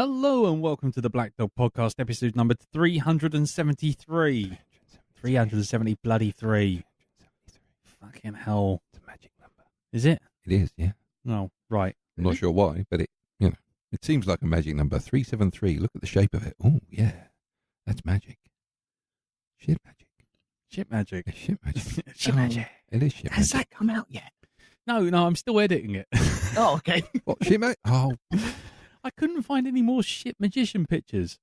Hello and welcome to the Black Dog Podcast, episode number 373. 370 bloody 3. Fucking hell. It's a magic number. Is it? It is, yeah. No, right. I'm not sure why, but it seems like a magic number. 373. Look at the shape of it. Oh, yeah. That's magic. Shit magic. Shit magic. It's shit magic. Shit magic. It is shit Has magic. that come out yet? No, I'm still editing it. Oh, okay. What, shit magic? Oh, I couldn't find any more shit magician pictures.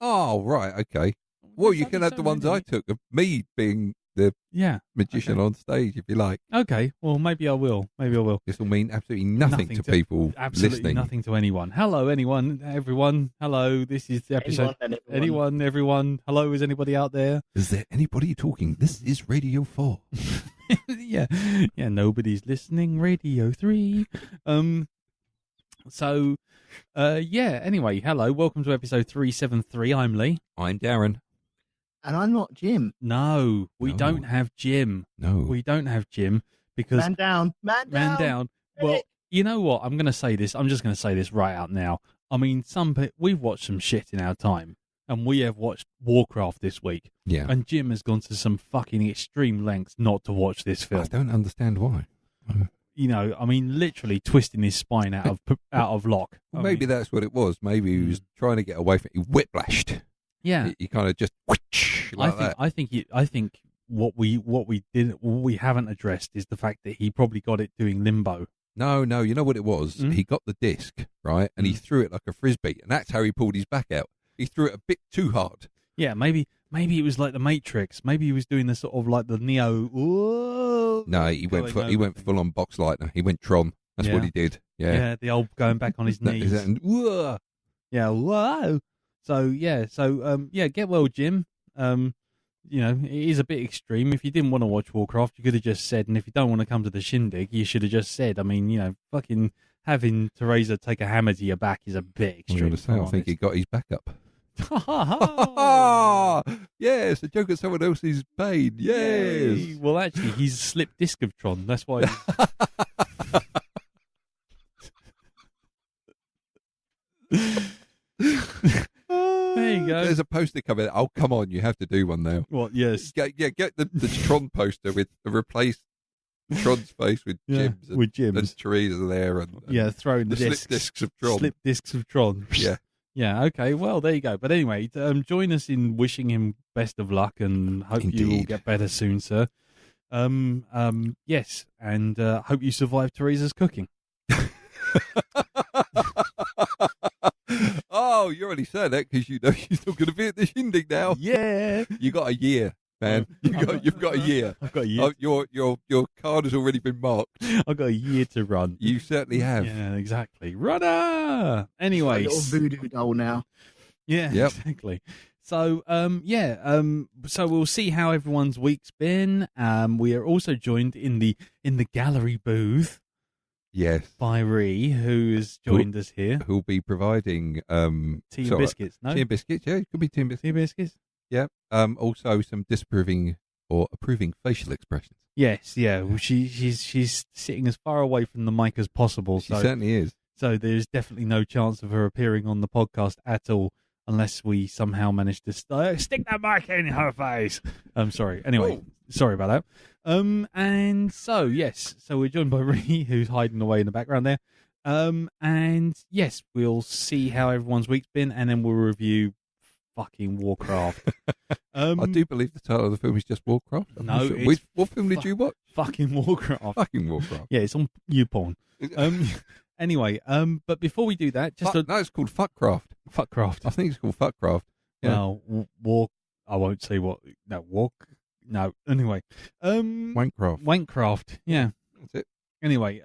right, okay. Well, you can have the ones I took of me being the magician on stage, if you like. Okay, well, maybe I will. This will mean absolutely nothing to people absolutely listening. Nothing to anyone. Hello, everyone. Hello, this is the episode. Anyone. Everyone. Hello, is anybody out there? Is there anybody talking? This is Radio 4. yeah, nobody's listening. Radio 3. Anyway, hello, welcome to episode 373. I'm Lee. I'm Darren. And I'm not Jim. No, we No. don't have Jim. No. We don't have Jim because... Man down. Well, you know what? I'm just going to say this right out now. I mean, we've watched some shit in our time, and we have watched Warcraft this week, Yeah. and Jim has gone to some fucking extreme lengths not to watch this film. I don't understand why. You know, I mean, literally twisting his spine out of lock. Well, maybe that's what it was. Maybe he was trying to get away from it. He whiplashed. Yeah, He kind of just whoosh, like that. I think what we haven't addressed is the fact that he probably got it doing limbo. No, you know what it was? He got the disc, right? And he threw it like a frisbee, and that's how he pulled his back out. He threw it a bit too hard. Yeah, maybe it was like the Matrix. Maybe he was doing the sort of like the Neo. Whoa, No, he went full on box lightner. He went Tron. That's what he did. Yeah. The old going back on his knees. Whoa. Yeah, whoa. So get well, Jim. It is a bit extreme. If you didn't want to watch Warcraft, you could have just said, and if you don't want to come to the shindig, you should have just said. I mean, fucking having Teresa take a hammer to your back is a bit extreme. I think he got his back up. Ha Yes, a joke at someone else's pain. Yes. Yay. Well, actually, he's a slip disc of Tron. That's why. There you go. There's a poster coming. Oh, come on! You have to do one now. What? Yes. Get the Tron poster with replace Tron's face with Jim's. With Jim's. And Teresa there. And throwing the slip discs. discs of Tron. Slip discs of Tron. Yeah. Yeah, okay, well, there you go. But anyway, join us in wishing him best of luck and hope you will get better soon, sir. Yes, and hope you survive Teresa's cooking. Oh, you're only saying that because you know she's not going to be at the shindig now. Yeah. You got a year, man. You've got a year. I've got a year. Your card has already been marked. I've got a year to run. You certainly have. Yeah, exactly. Runner! Anyway. A little voodoo doll now. Yeah, Yep. Exactly. So, so we'll see how everyone's week's been. We are also joined in the gallery booth. Yes. By Ree, who has joined us here. Who'll be providing tea and biscuits, no? Tea and biscuits, yeah, it could be tea and biscuits. Tea and biscuits? Yeah. Also some disapproving or approving facial expressions. Yes, yeah. Well, she's sitting as far away from the mic as possible. She certainly is. So there's definitely no chance of her appearing on the podcast at all, unless we somehow manage to stick that mic in her face. I'm sorry. Anyway, sorry about that. And so, yes, so we're joined by Ree, who's hiding away in the background there. And yes, we'll see how everyone's week's been, and then we'll review fucking Warcraft. I do believe the title of the film is just Warcraft. No, sure. What film did you watch? Fucking Warcraft. Fucking Warcraft. Yeah, it's on YouPorn. Anyway, but before we do that, no, it's called Fuckcraft. Fuckcraft. I think it's called Fuckcraft. Yeah. Well, I won't say what. No, anyway. Wankcraft. Yeah. That's it. Anyway,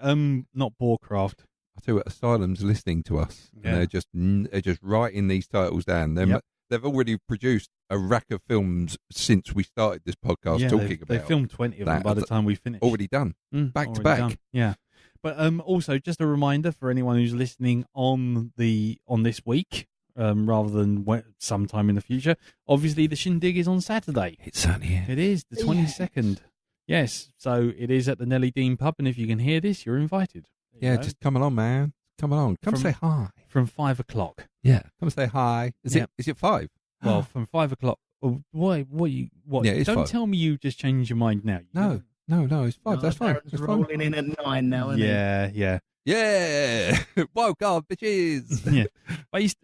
not Warcraft. I tell you what, Asylum's listening to us, Yeah. and they're just writing these titles down. They've already produced a rack of films since we started this podcast talking about. They filmed 20 of them by the time we finished. Already done, back to back. Done. Yeah, but also just a reminder for anyone who's listening on this week, rather than sometime in the future. Obviously, the shindig is on Saturday. It certainly is. It is the 22nd. Yes, so it is at the Nelly Dean pub, and if you can hear this, you're invited. Yeah, just come along, man. Come along. Come say hi. From 5 o'clock. Yeah, come say hi. Is Yeah. it 5? Well, from 5 o'clock. Oh, what? Yeah, it's Don't 5. tell me you just changed your mind now. No, it's 5. That's fine. Darren's That's fine. rolling in at 9 now, isn't Yeah. Yeah, woke up, bitches. Yeah.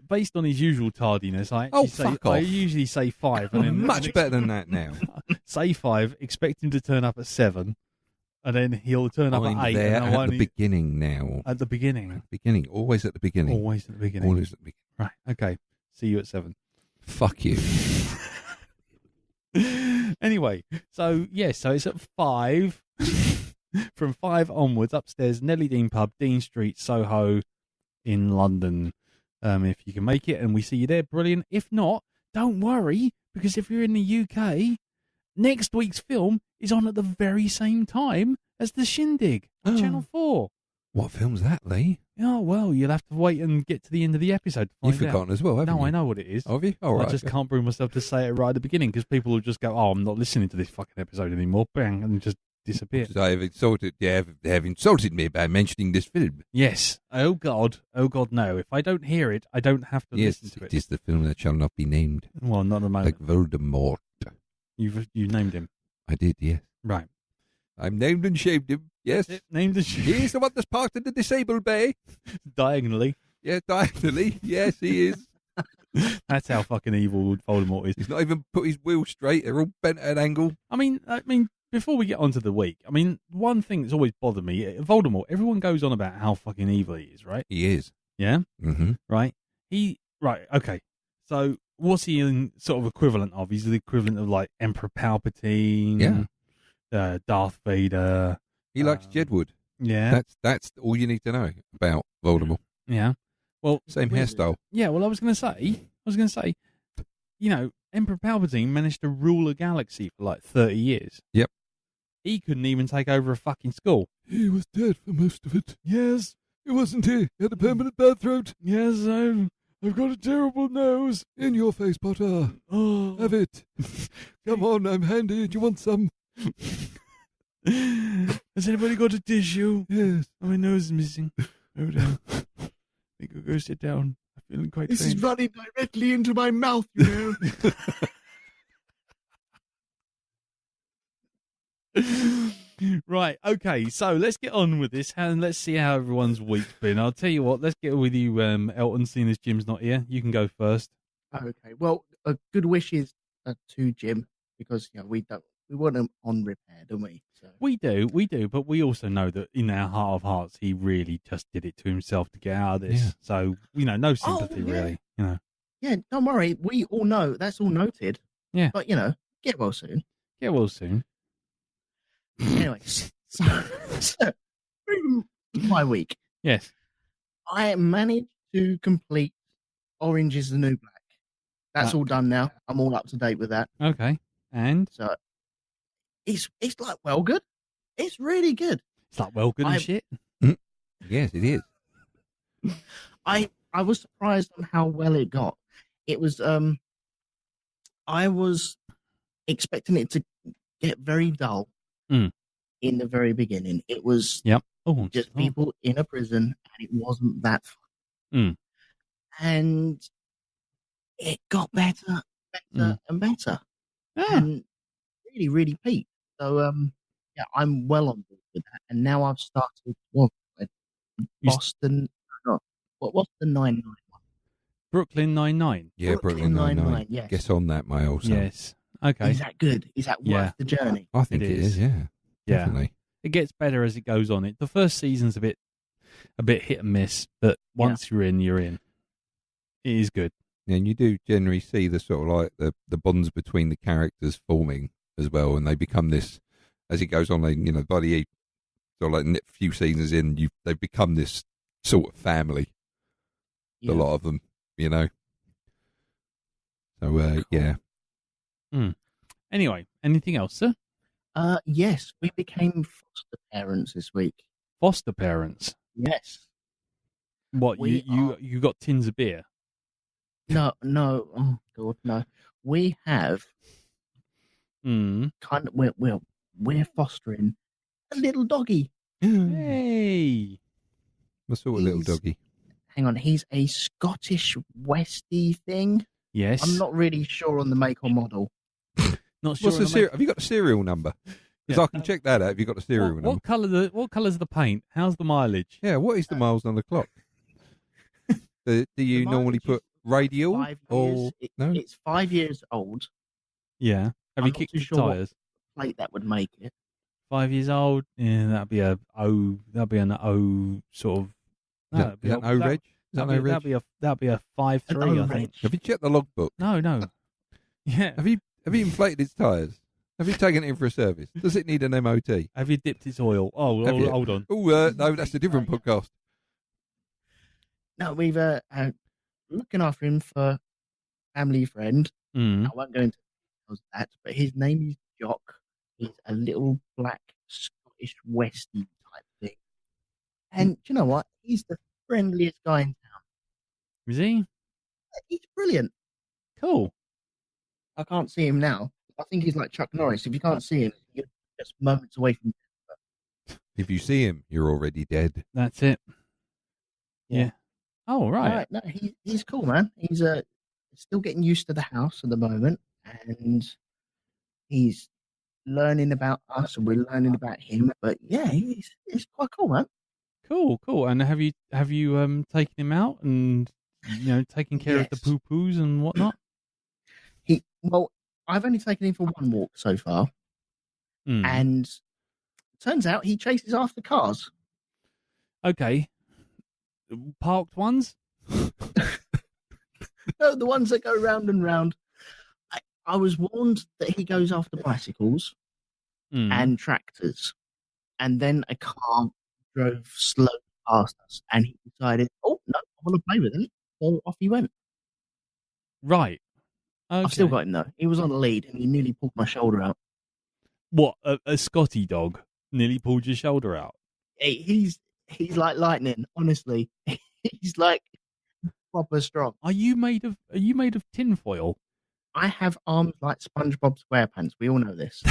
Based on his usual tardiness, I usually say 5, and then Much better than that now. say 5, expect him to turn up at 7, and then he'll turn up I'm at 8. there and at the beginning now. At the beginning. Always at the beginning. Always at the beginning. Always at the beginning. Right. Okay. See you at 7. Fuck you. Anyway, so it's at 5. From 5 onwards, upstairs, Nelly Dean Pub, Dean Street, Soho, in London. If you can make it, and we see you there, brilliant. If not, don't worry, because if you're in the UK, next week's film is on at the very same time as The Shindig on Channel 4. What film's that, Lee? Oh, well, you'll have to wait and get to the end of the episode to find You've forgotten as well, haven't you? No, I know what it is. Have you? All right. I just can't bring myself to say it right at the beginning, because people will just go, oh, I'm not listening to this fucking episode anymore, bang, and just disappear. Because they have insulted me by mentioning this film. Yes. Oh God, no. If I don't hear it, I don't have to listen to it. It is the film that shall not be named. Well, not at the moment. Like Voldemort. You named him. I did, yes. Right. I'm named and shamed him, yes. Named and He's the one that's parked in the disabled bay. Diagonally. Yeah, diagonally. Yes, he is. That's how fucking evil Voldemort is. He's not even put his wheels straight. They're all bent at an angle. I mean, before we get on to the week, one thing that's always bothered me, Voldemort, everyone goes on about how fucking evil he is, right? He is. Yeah? Mm-hmm. Right? Right, okay. So, what's he in sort of equivalent of? He's the equivalent of, like, Emperor Palpatine, Darth Vader. He likes Jedward. Yeah. That's all you need to know about Voldemort. Yeah. Well, same hairstyle. Yeah, well, I was going to say, Emperor Palpatine managed to rule a galaxy for like 30 years. Yep. He couldn't even take over a fucking school. He was dead for most of it. Yes. He wasn't he? He had a permanent bad throat. Yes, I've got a terrible nose. In your face, Potter. Oh. Have it. Come on, I'm handy. Do you want some? Has anybody got a tissue? Yes. Oh, my nose is missing. Hold on. I think I'll go sit down. I'm feeling quite This faint. is running directly into my mouth, you know. Right, okay, so let's get on with this and let's see how everyone's week's been. I'll tell you what, let's get with you, Elton, seeing as Jim's not here. You can go first. Okay, well, good wishes to Jim, because we want him on repair, don't we? So. We do, but we also know that in our heart of hearts, he really just did it to himself to get out of this. Yeah. So, no sympathy really, Yeah, don't worry, we all know, that's all noted. Yeah. But, get well soon. Get well soon. Anyway, so my week. Yes. I managed to complete Orange is the New Black. That's all done now. I'm all up to date with that. Okay. And? So it's like well good. It's really good. It's like well good and shit. Yes, it is. I was surprised on how well it got. It was I was expecting it to get very dull in the very beginning. It was just people in a prison, and it wasn't that fun. And it got better and better. And really, really peaked. So I'm well on board with that. And now I've started Boston. What's the 9-9 one? Brooklyn Nine-Nine. Yeah, Brooklyn Nine-Nine. Yes. Get on that, my old son. Yes. Okay. Is that good? Is that worth the journey? I think it is. Yeah. Definitely. It gets better as it goes on. The first season's a bit hit and miss, but once you're in, you're in. It is good. And you do generally see the sort of like the bonds between the characters forming as well, and they become this as it goes on. They, by the sort of like a few seasons in, they become this sort of family. A lot of them, So cool. Yeah. Anyway, anything else, sir? Yes, we became foster parents this week. Foster parents? Yes. What, you got tins of beer? No. Oh God, no. We have kind of we're fostering a little doggy. Hey. What sort of little doggy? hang on, he's a Scottish Westie thing. Yes. I'm not really sure on the make or model. Not sure. Have you got the serial number? Because I can check that out if you've got the serial number. What colour's the paint? How's the mileage? Yeah, what is the miles on the clock? Do you normally put radial 5 or years. no? It's 5 years old. Yeah. Have I'm you not kicked too the sure what tyres? plate that would make it. 5 years old? Yeah, that'd be an O sort of. Is that an O reg? That'd be a 5.3, I think. Have you checked the logbook? No. Yeah. Have you inflated its tyres? Have you taken it in for a service? Does it need an MOT? Have you dipped its oil? Oh, Have you? hold on. Oh, no, that's a different podcast. No, we've looking after him for family friend. Mm. I won't go into that, but his name is Jock. He's a little black Scottish Westie type thing. And do you know what? He's the friendliest guy in town. Is he? He's brilliant. Cool. I can't see him now. I think he's like Chuck Norris. If you can't see him, you're just moments away from death. If you see him, you're already dead. That's it. Yeah. Oh, right. No, he's cool, man. He's still getting used to the house at the moment, and he's learning about us, and we're learning about him. But yeah, he's quite cool, man. Cool. And have you taken him out and taking care of the poo poos and whatnot? I've only taken him for one walk so far, and turns out he chases after cars. Okay. Parked ones? No, the ones that go round and round. I was warned that he goes after bicycles and tractors, and then a car drove slow past us, and he decided, oh, no, I want to play with him. So off he went. Right. Okay. I've still got him, though. He was on a lead, and he nearly pulled my shoulder out. What, a Scotty dog nearly pulled your shoulder out? He's like lightning, honestly. He's like proper strong. Are you made of tinfoil? I have arms like SpongeBob SquarePants. We all know this.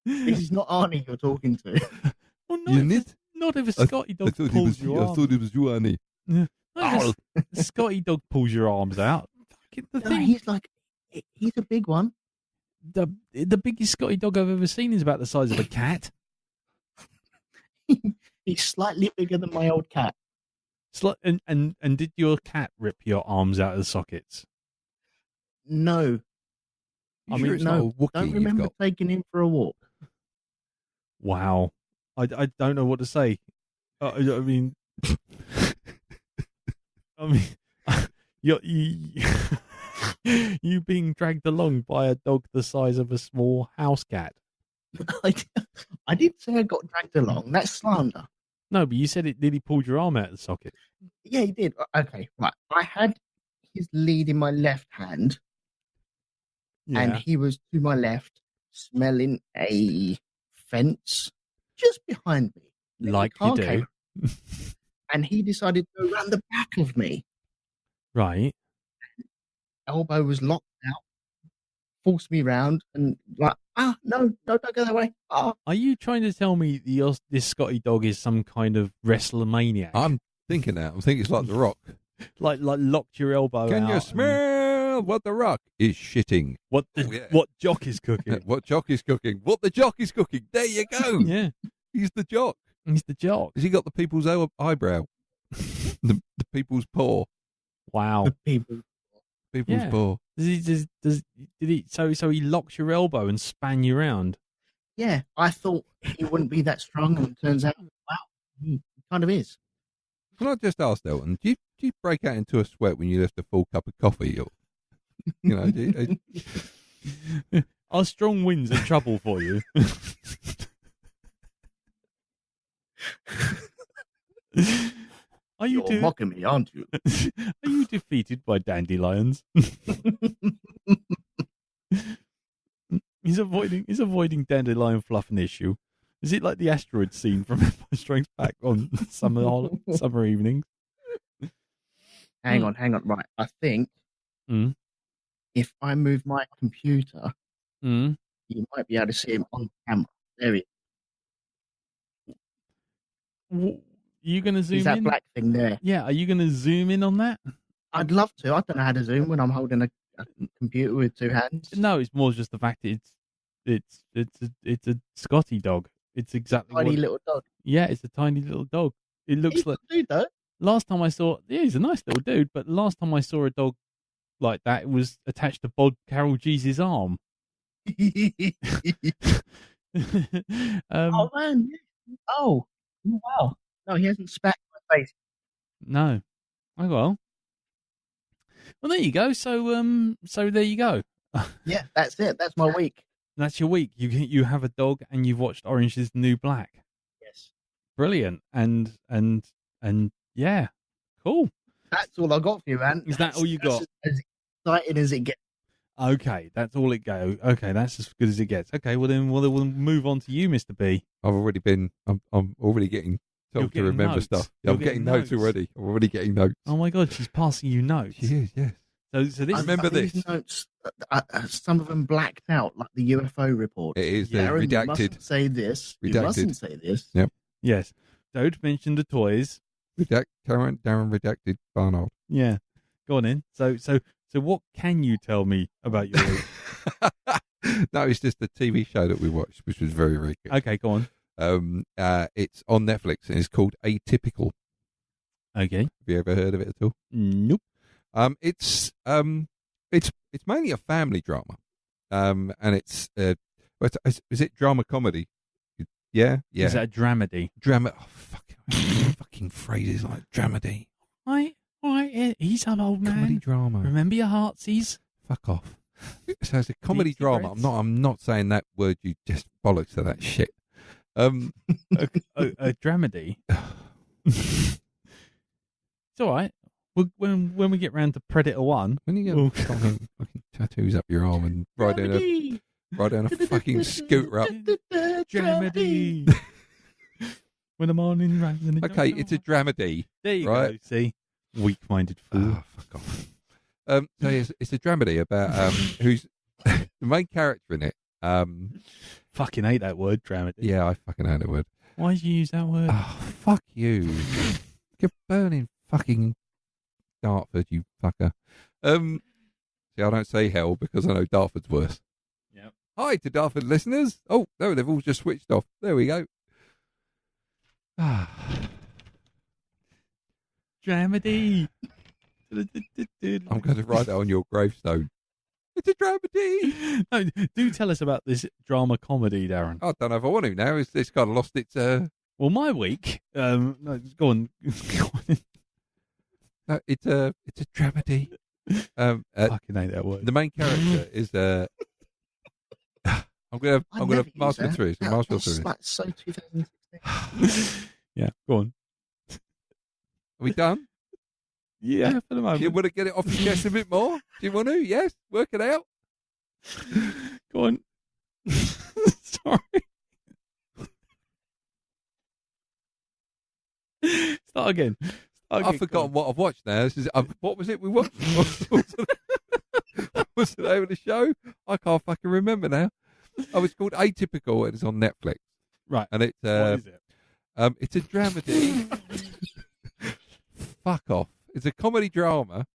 This is not Arnie you're talking to. Well, not if a Scotty dog pulls your arm. I thought it was you, Arnie. Yeah. No, the Scotty dog pulls your arms out. He's a big one. The biggest Scotty dog I've ever seen is about the size of a cat. He's slightly bigger than my old cat. And did your cat rip your arms out of the sockets? No. I mean, no. Don't remember taking him for a walk. Wow. I don't know what to say. I mean, you being dragged along by a dog the size of a small house cat. I didn't say I got dragged along. That's slander. No, but you said it nearly pulled your arm out of the socket. Yeah, he did. Okay, right. I had his lead in my left hand, and he was to my left, smelling a fence just behind me. Like you do. And he decided to go around the back of me. Right. Elbow was locked out, forced me round, and like, no, don't go that way. Are you trying to tell me this Scotty dog is some kind of wrestler maniac? I'm thinking that. I think it's like The Rock. like locked your elbow out. Can you smell what The Rock is shitting? What Jock is cooking? What Jock is cooking? What the Jock is cooking? There you go. Yeah. He's the Jock. He's the Jock. Has he got the people's eyebrow? the people's paw. Wow. The people's paw. Did he? So he locked your elbow and span you around. Yeah, I thought he wouldn't be that strong, and it turns out, wow, he kind of is. Can I just ask, Elton, do you break out into a sweat when you lift a full cup of coffee? Or, Are strong winds a trouble for you? You're mocking me, aren't you? Are you defeated by dandelions? He's avoiding dandelion fluff and issue. Is it like the asteroid scene from Empire Strikes Back on summer evenings? Hang on. Right, I think if I move my computer, you might be able to see him on camera. There he is. you going to zoom Is that in? black thing there? Yeah, are you going to zoom in on that? I'd love to. I don't know how to zoom when I'm holding a computer with two hands. No, it's more just the fact that it's a Scotty dog. It's exactly Tiny what. little dog. Yeah, it's a tiny little dog. It looks He's like. a dude, though. Last time I saw, yeah, he's a nice little dude. But last time I saw a dog like that, it was attached to Bod Carol G's arm. Oh man! Oh wow! No, he hasn't spat in my face. No. Oh well. Well, there you go. So there you go. Yeah, that's it. That's my week. That's your week. You have a dog and you've watched Orange is the New Black. Yes. Brilliant. And yeah, cool. That's all I got for you, man. Is that all you got? As exciting as it gets. Okay, that's all it goes. Okay, that's as good as it gets. Okay, well then we'll move on to you, Mr. B. I've already been. I'm already getting told to remember notes. stuff. You're I'm getting getting notes already. I'm already getting notes. Oh my God, she's passing you notes. She is, yes. So this. Remember these this. notes. Some of them blacked out, like the UFO report. It is Darren, You redacted. mustn't say this. Redacted. You mustn't say this. Yep. Yes. Don't mention the toys. Darren redacted Barnard. Yeah. Go on in. So what can you tell me about your week? No, it's just the TV show that we watched, which was very, very good. Okay, go on. It's on Netflix and it's called Atypical. Okay. Have you ever heard of it at all? Nope. It's mainly a family drama. And it's is it drama comedy? Yeah. Is that a dramedy? Drama? Oh, fucking phrases like dramedy. Right. He's an old man. Comedy drama. Remember your heartsies. Fuck off. So it's a comedy Deepsy drama. breaths. I'm not saying that word. You just bollocks to that shit. A dramedy. It's all right. When we get round to Predator 1, When you get fucking tattoos up your arm and ride down a fucking scooter up. dramedy. When the morning rains. Okay, it's a dramedy. There you go. right? See, weak-minded fool. Oh, fuck off. So it's a dramedy about who's the main character in it. Fucking hate that word, dramedy. Yeah, I fucking hate that word. Why did you use that word? Oh, fuck you. You're burning fucking Dartford, you fucker. See, I don't say hell because I know Dartford's worse. Yep. Hi to Dartford listeners. Oh, no, they've all just switched off. There we go. Dramedy. I'm going to write that on your gravestone. It's a dramedy. No, do tell us about this drama comedy, Darren. I don't know if I want to now. It's kind of lost its... Well, my week. No, go on. No, it's a dramedy. Fucking hate that word. The main character is I'm gonna master through it. Master through it. Like so 2016. Yeah, go on. Are we done? Yeah, for the Do moment. you want to get it off your chest a bit more? Do you want to? Yes, work it out. Go on. Sorry. Start again. I've forgotten what I've watched now. What was it we watched? What was the name of the show? I can't fucking remember now. Oh, it's called Atypical and it's on Netflix. Right. And it's What is it? it's a dramedy. Fuck off. It's a comedy drama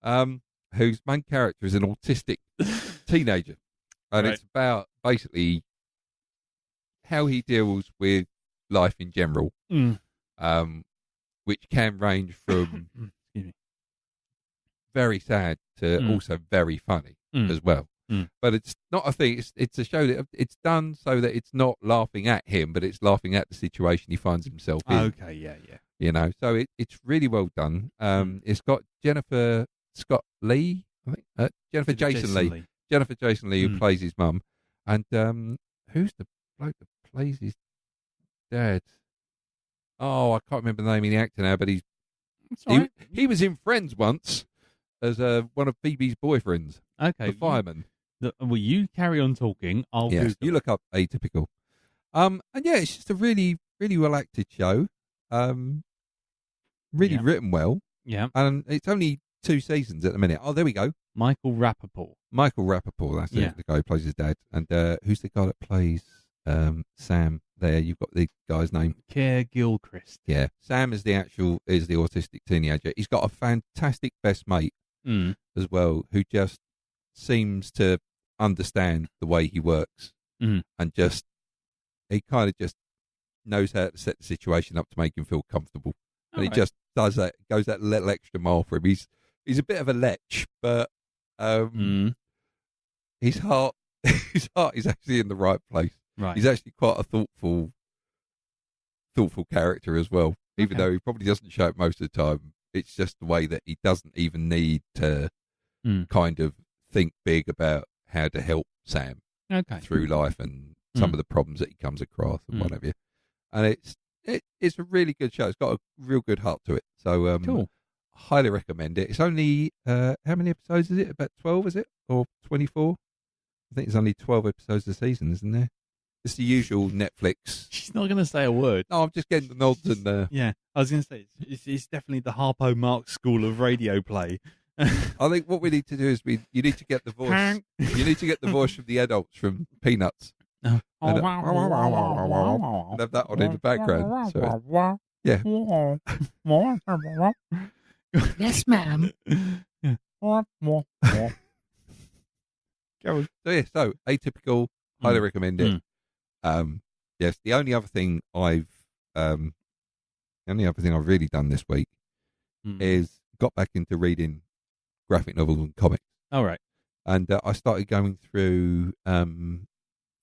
whose main character is an autistic teenager. And Right. it's about basically how he deals with life in general, which can range from Excuse me. very sad to also very funny as well. But it's not a thing. It's a show that it's done so that it's not laughing at him, but it's laughing at the situation he finds himself in. Okay, yeah. You know, so it's really well done. It's got Jennifer Scott Lee, I think, Jennifer Jason Lee, who plays his mum, and who's the bloke that plays his dad? Oh, I can't remember the name of the actor now, but It's all right. he was in Friends once as one of Phoebe's boyfriends, Okay. the fireman. Well, you carry on talking. I'll Yes, Google you it. look up Atypical. And yeah, it's just a really, really well acted show. Really Yeah. written well, Yeah. and it's only 2 seasons at the minute. Oh, there we go. Michael Rappaport. Michael Rappaport, that's Yeah. it, the guy who plays his dad. And who's the guy that plays Sam, there. You've got the guy's name. Keir Gilchrist. Yeah. Sam is the autistic teenager. He's got a fantastic best mate as well, who just seems to understand the way he works and he kind of just knows how to set the situation up to make him feel comfortable. And he just does that, goes that little extra mile for him. He's a bit of a lech, but his heart is actually in the right place. Right. He's actually quite a thoughtful character as well, even though he probably doesn't show it most of the time. It's just the way that he doesn't even need to kind of think big about how to help Sam through life and some of the problems that he comes across and what have you. And it's a really good show. It's got a real good heart to it. So cool. Highly recommend it. It's only how many episodes is it? About 12, is it? Or 24? I think it's only 12 episodes a season, isn't there? It's the usual Netflix. She's not going to say a word. No, I'm just getting the nods and. Yeah, I was going to say it's definitely the Harpo Marx school of radio play. I think what we need to do is you need to get the voice. You need to get the voice from the adults from Peanuts. And have that on in the background. So, yeah. Yes, ma'am. So Atypical, highly recommend it. Yes, the only other thing I've really done this week is got back into reading graphic novels and comics. All right. And I started going through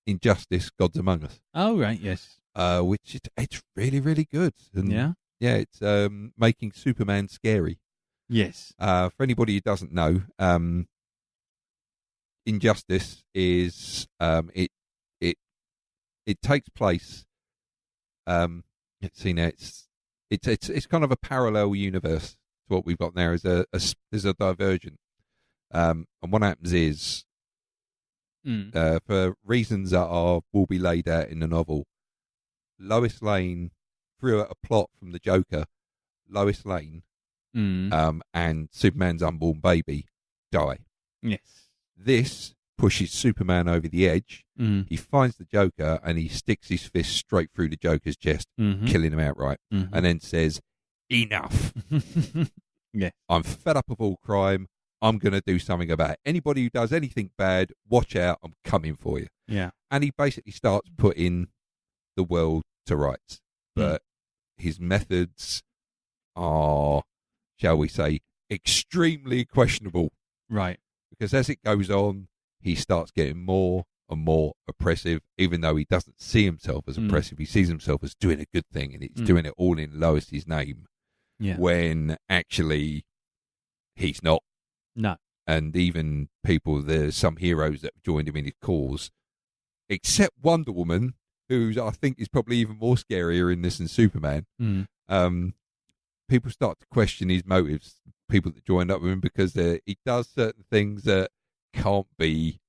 Injustice: Gods Among Us. Oh right, yes. Which it's really, really good. And yeah, it's making Superman scary. Yes. For anybody who doesn't know, Injustice is it takes place. Let's see now. It's kind of a parallel universe to what we've got now. There's a divergent, and what happens is, for reasons that will be laid out in the novel, Lois Lane, through a plot from the Joker, Lois Lane, and Superman's unborn baby die. Yes. This pushes Superman over the edge. He finds the Joker and he sticks his fist straight through the Joker's chest, killing him outright, and then says, "Enough. Yeah, I'm fed up of all crime. I'm going to do something about it. Anybody who does anything bad, watch out. I'm coming for you." Yeah. And he basically starts putting the world to rights. But his methods are, shall we say, extremely questionable. Right. Because as it goes on, he starts getting more and more oppressive, even though he doesn't see himself as oppressive. He sees himself as doing a good thing, and he's doing it all in Lois's name. Yeah. When actually he's not. No. And even there's some heroes that have joined him in his cause, except Wonder Woman, who I think is probably even more scarier in this than Superman. People start to question his motives, people that joined up with him, because he does certain things that can't be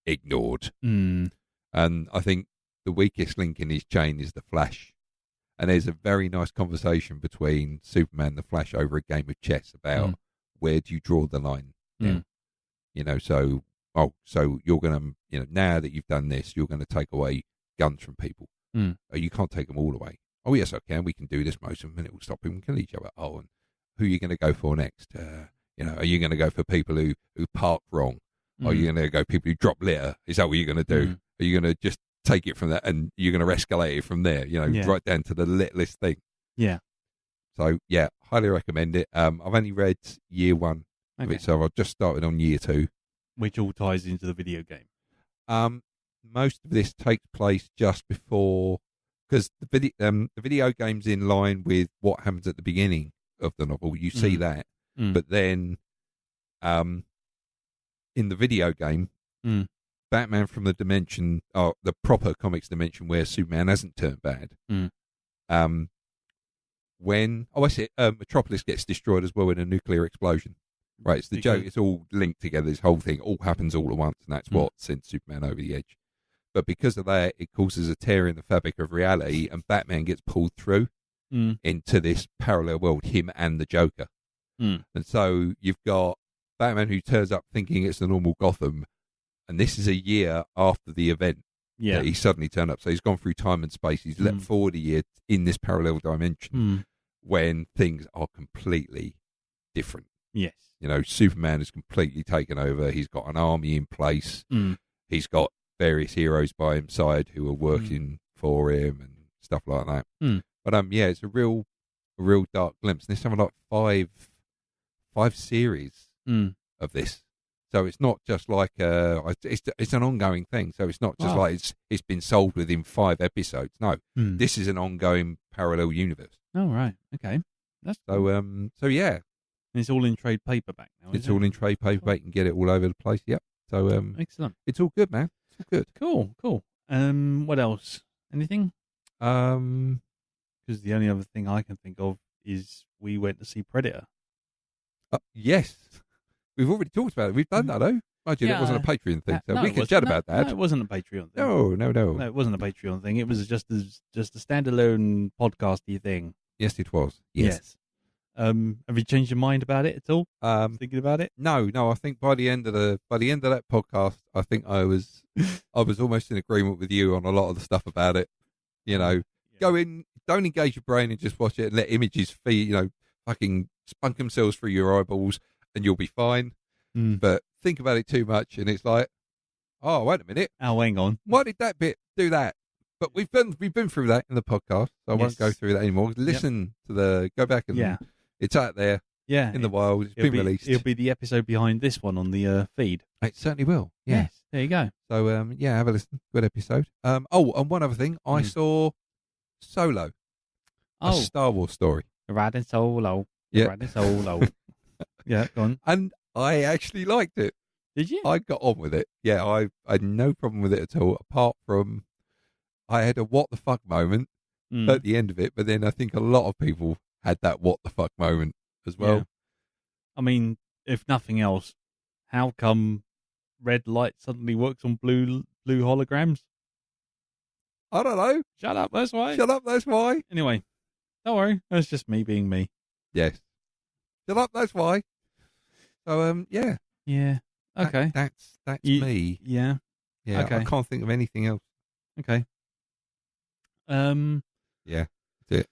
ignored. And I think the weakest link in his chain is the Flash. And there's a very nice conversation between Superman and the Flash over a game of chess about where do you draw the line now? So you're going to, now that you've done this, you're going to take away guns from people. You can't take them all away. Oh, yes, I can. We can do this, most of them, and it will stop people killing each other. Oh, and who are you going to go for next? Are you going to go for people who park wrong? Are you going to go people who drop litter? Is that what you're going to do? Are you going to just take it from that and you're going to escalate it from there, right down to the littlest thing? Yeah. So, yeah, highly recommend it. I've only read year one of it, so I've just started on year two. Which all ties into the video game. Most of this takes place just before, because the video game's in line with what happens at the beginning of the novel. You see that. But then in the video game, Batman from the dimension, the proper comics dimension where Superman hasn't turned bad, Metropolis gets destroyed as well in a nuclear explosion. Right, it's the joke. It's all linked together. This whole thing all happens all at once, and that's what sent Superman over the edge. But because of that, it causes a tear in the fabric of reality, and Batman gets pulled through into this parallel world, him and the Joker. And so you've got Batman who turns up thinking it's the normal Gotham, and this is a year after the event Yeah. that he suddenly turned up. So he's gone through time and space. He's leapt forward a year in this parallel dimension when things are completely different. Yes. You know, Superman has completely taken over. He's got an army in place. He's got various heroes by his side who are working for him and stuff like that. But yeah, it's a real dark glimpse. And there's something like five series of this. So it's not just like it's an ongoing thing. So it's not just like it's been solved within 5 episodes. No, this is an ongoing parallel universe. Oh right, okay, that's cool. So yeah, and it's all in trade paperback now. It's all in trade paperback. You can get it all over the place. Yep. So excellent. It's all good, man. It's all good. Cool. What else? Anything? Because the only other thing I can think of is we went to see Predator. Yes. We've already talked about it. We've done that, though. Mind you, that wasn't a Patreon thing, so we can chat about that. No, it wasn't a Patreon thing. No, it wasn't a Patreon thing. It was just a standalone podcasty thing. Yes, it was. Yes. Have you changed your mind about it at all? Thinking about it? No. I think by the end of that podcast, I think I was almost in agreement with you on a lot of the stuff about it. You know, go in, don't engage your brain and just watch it and let images feed. You know, fucking spunk themselves through your eyeballs, and you'll be fine. But think about it too much, and it's like, oh, wait a minute. Oh, hang on. Why did that bit do that? But we've been through that in the podcast, so I won't go through that anymore. Listen to go back and it's out there. Yeah, in the wild. It's been released. It'll be the episode behind this one on the feed. It certainly will. Yeah. Yes, there you go. So have a listen. Good episode. And one other thing, I saw Solo, a Star Wars story. Riding solo. Yeah, riding solo. Yeah, go on. And I actually liked it. Did you? I got on with it. Yeah, I had no problem with it at all, apart from I had a what the fuck moment at the end of it, but then I think a lot of people had that what the fuck moment as well. Yeah. I mean, if nothing else, how come red light suddenly works on blue holograms? I don't know. Shut up, that's why. Shut up, that's why. Anyway, don't worry, that's just me being me. Yes. Shut up, that's why. So, yeah. Yeah. Okay. That's me. Yeah. Yeah. Okay. I can't think of anything else. Okay. Yeah. That's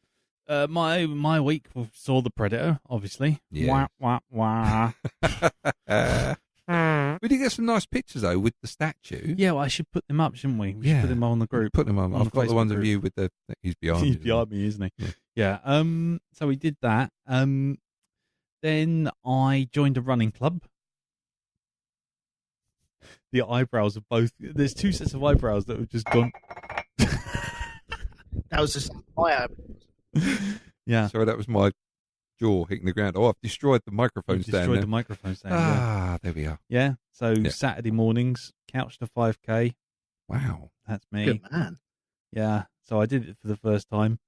it. My week saw The Predator, obviously. Yeah. Wah, wah, wah. We did get some nice pictures though with the statue. Yeah, well, I should put them up, shouldn't we? We should put them on the group. Put them on. I've got the ones of you with the. He's behind. He's behind me, isn't he? Yeah. So we did that. Then I joined a running club. The eyebrows of both. There's 2 sets of eyebrows that have just gone. That was just my eyebrows. Yeah. Sorry, that was my jaw hitting the ground. Oh, I've destroyed the microphone stand. Destroyed the microphone stand. There we are. Yeah. So Saturday mornings, couch to 5K. Wow, that's me. Good man. Yeah. So I did it for the first time.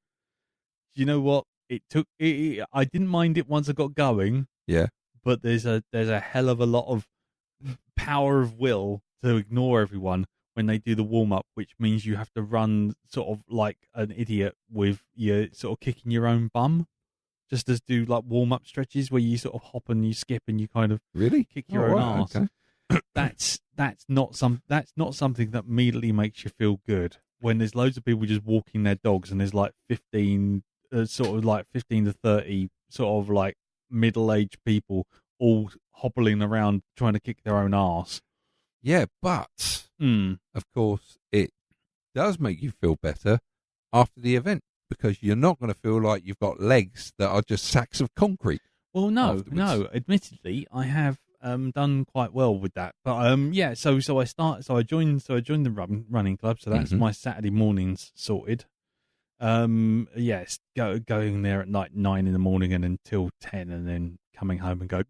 Do you know what? It took. I didn't mind it once I got going. Yeah. But there's a hell of a lot of power of will to ignore everyone when they do the warm up, which means you have to run sort of like an idiot with your sort of kicking your own bum, just as do like warm up stretches where you sort of hop and you skip and you kind of really kick your own arse. Okay. That's not something that immediately makes you feel good. When there's loads of people just walking their dogs and there's like 15 to 30 sort of like middle-aged people all hobbling around trying to kick their own arse. Yeah, but of course it does make you feel better after the event because you're not going to feel like you've got legs that are just sacks of concrete. Well, no. Admittedly, I have done quite well with that. But yeah, so I joined the running club. So that's my Saturday mornings sorted. Yes, going there at like 9 in the morning and until 10, and then coming home and go.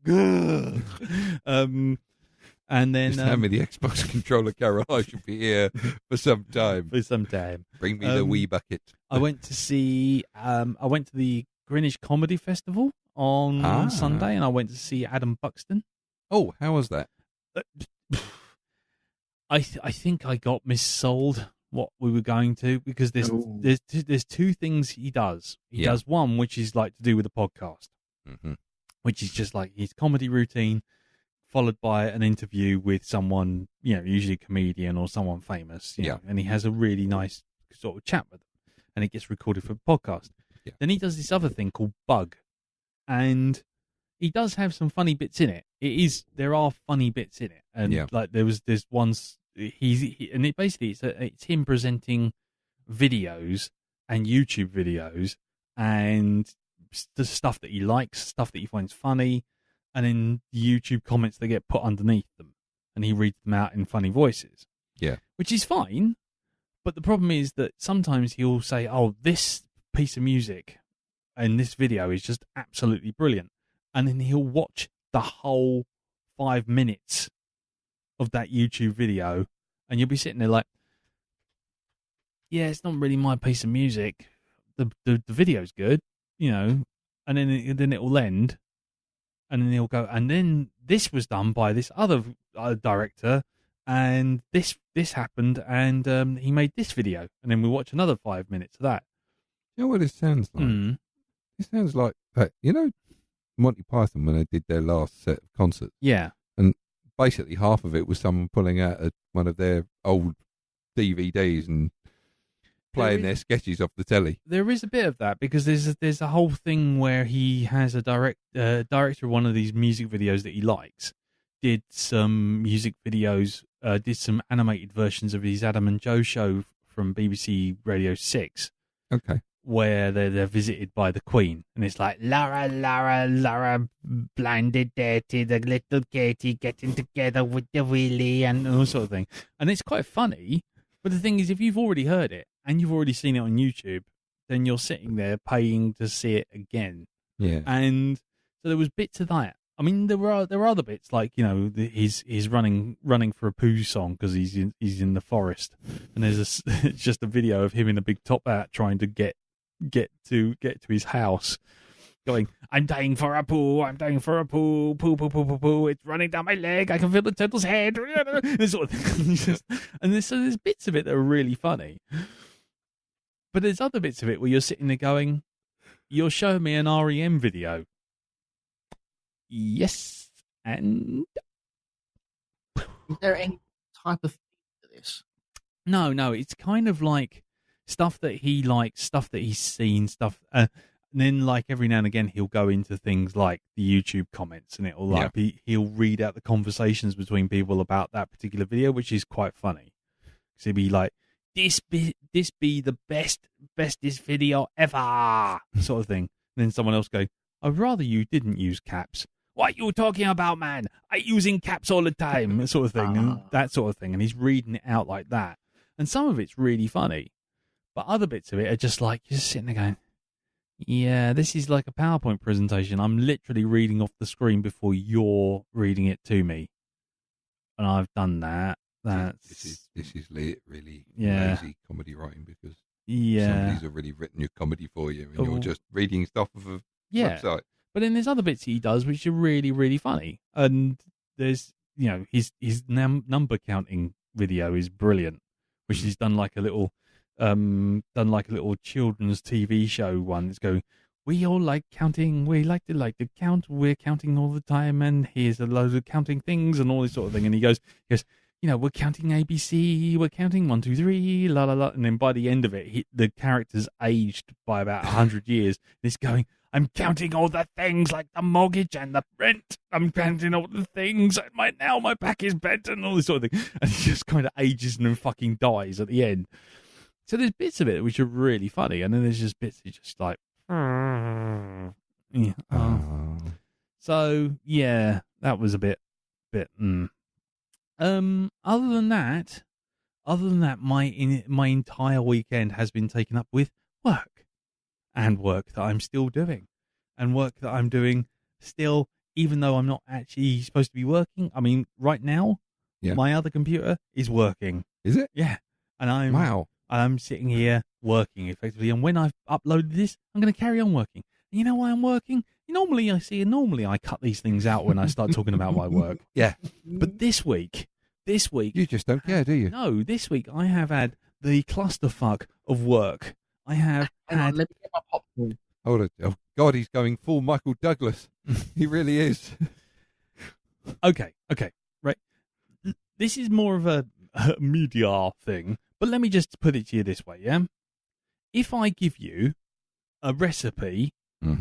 And then just hand me the Xbox controller, Carol. I should be here for some time. Bring me the wee bucket. I went to see. I went to the Greenwich Comedy Festival on Sunday, and I went to see Adam Buxton. Oh, how was that? I think I got missold what we were going to because there's 2 things he does. He does one which is like to do with the podcast, which is just like his comedy routine. followed by an interview with someone, usually a comedian or someone famous, and he has a really nice sort of chat with them, and it gets recorded for the podcast. Yeah. Then he does this other thing called Bug, and he does have some funny bits in it. There are funny bits in it, and like there's ones and it basically it's him presenting videos and YouTube videos and the stuff that he likes, stuff that he finds funny, and in the YouTube comments they get put underneath them, and he reads them out in funny voices. Yeah, which is fine, but the problem is that sometimes he'll say, "Oh, this piece of music and this video is just absolutely brilliant," and then he'll watch the whole 5 minutes of that YouTube video, and you'll be sitting there like, yeah, it's not really my piece of music. The video's good, and then it'll end, and then he'll go, and then this was done by this other director, and this happened, and he made this video, and then we watch another 5 minutes of that. You know what it sounds like? It sounds like Monty Python when they did their last set of concerts. Yeah. And basically half of it was someone pulling out one of their old DVDs and playing their sketches off the telly. There is a bit of that, because there's a whole thing where he has a director of one of these music videos that he likes, did some music videos, did some animated versions of his Adam and Joe show from BBC Radio 6. Okay. Where they're visited by the Queen, and it's like Laura, blinded dirty, the little Katie getting together with the Willy and all sort of thing, and it's quite funny. But the thing is, if you've already heard it and you've already seen it on YouTube, then you're sitting there paying to see it again. Yeah, and so there was bits of that. I mean, there were other bits like he's running for a poo song because he's in the forest, and there's it's just a video of him in a big top hat trying to get to his house, going, I'm dying for a poo, poo, it's running down my leg, I can feel the turtle's head, this sort of thing. And there's bits of it that are really funny, but there's other bits of it where you're sitting there going, you're showing me an REM video. Yes, and is there any type of thing to this? No, it's kind of like stuff that he likes, stuff that he's seen, stuff. And then, like, every now and again, he'll go into things like the YouTube comments, and it'll he'll read out the conversations between people about that particular video, which is quite funny. So he'll be like, "This be the bestest video ever," sort of thing. And then someone else go, "I'd rather you didn't use caps." What you talking about, man? I using caps all the time, sort of thing, and that sort of thing. And he's reading it out like that. And some of it's really funny. But other bits of it are just like, you're just sitting there going, yeah, this is like a PowerPoint presentation. I'm literally reading off the screen before you're reading it to me. And I've done that. This is really lazy comedy writing, because somebody's already written your comedy for you, and you're just reading stuff off a website. But then there's other bits he does which are really, really funny. And there's, his number counting video is brilliant, which he's done like a little children's TV show one. It's going, we all like counting, we like to count, we're counting all the time, and here's a load of counting things and all this sort of thing. And he goes, we're counting ABC, we're counting 1, 2, 3, la la la. And then by the end of it, the character's aged by about 100 years. And he's going, I'm counting all the things like the mortgage and the rent. I'm counting all the things. And my back is bent and all this sort of thing. And he just kind of ages and then fucking dies at the end. So there's bits of it which are really funny, and then there's just bits that just like, So yeah, that was a bit. Other than that, my entire weekend has been taken up with work that I'm still doing, and work that I'm doing still, even though I'm not actually supposed to be working. I mean, right now, my other computer is working. Is it? Yeah, and I'm sitting here working effectively, and when I've uploaded this, I'm going to carry on working. And you know why I'm working? Normally I cut these things out when I start talking about my work. Yeah. But this week... You just don't care, do you? No, this week I have had the clusterfuck of work. I have had... Let me get my popcorn. Hold on. Oh, God, he's going full Michael Douglas. He really is. Okay, right. This is more of a media thing, but let me just put it to you this way, yeah? If I give you a recipe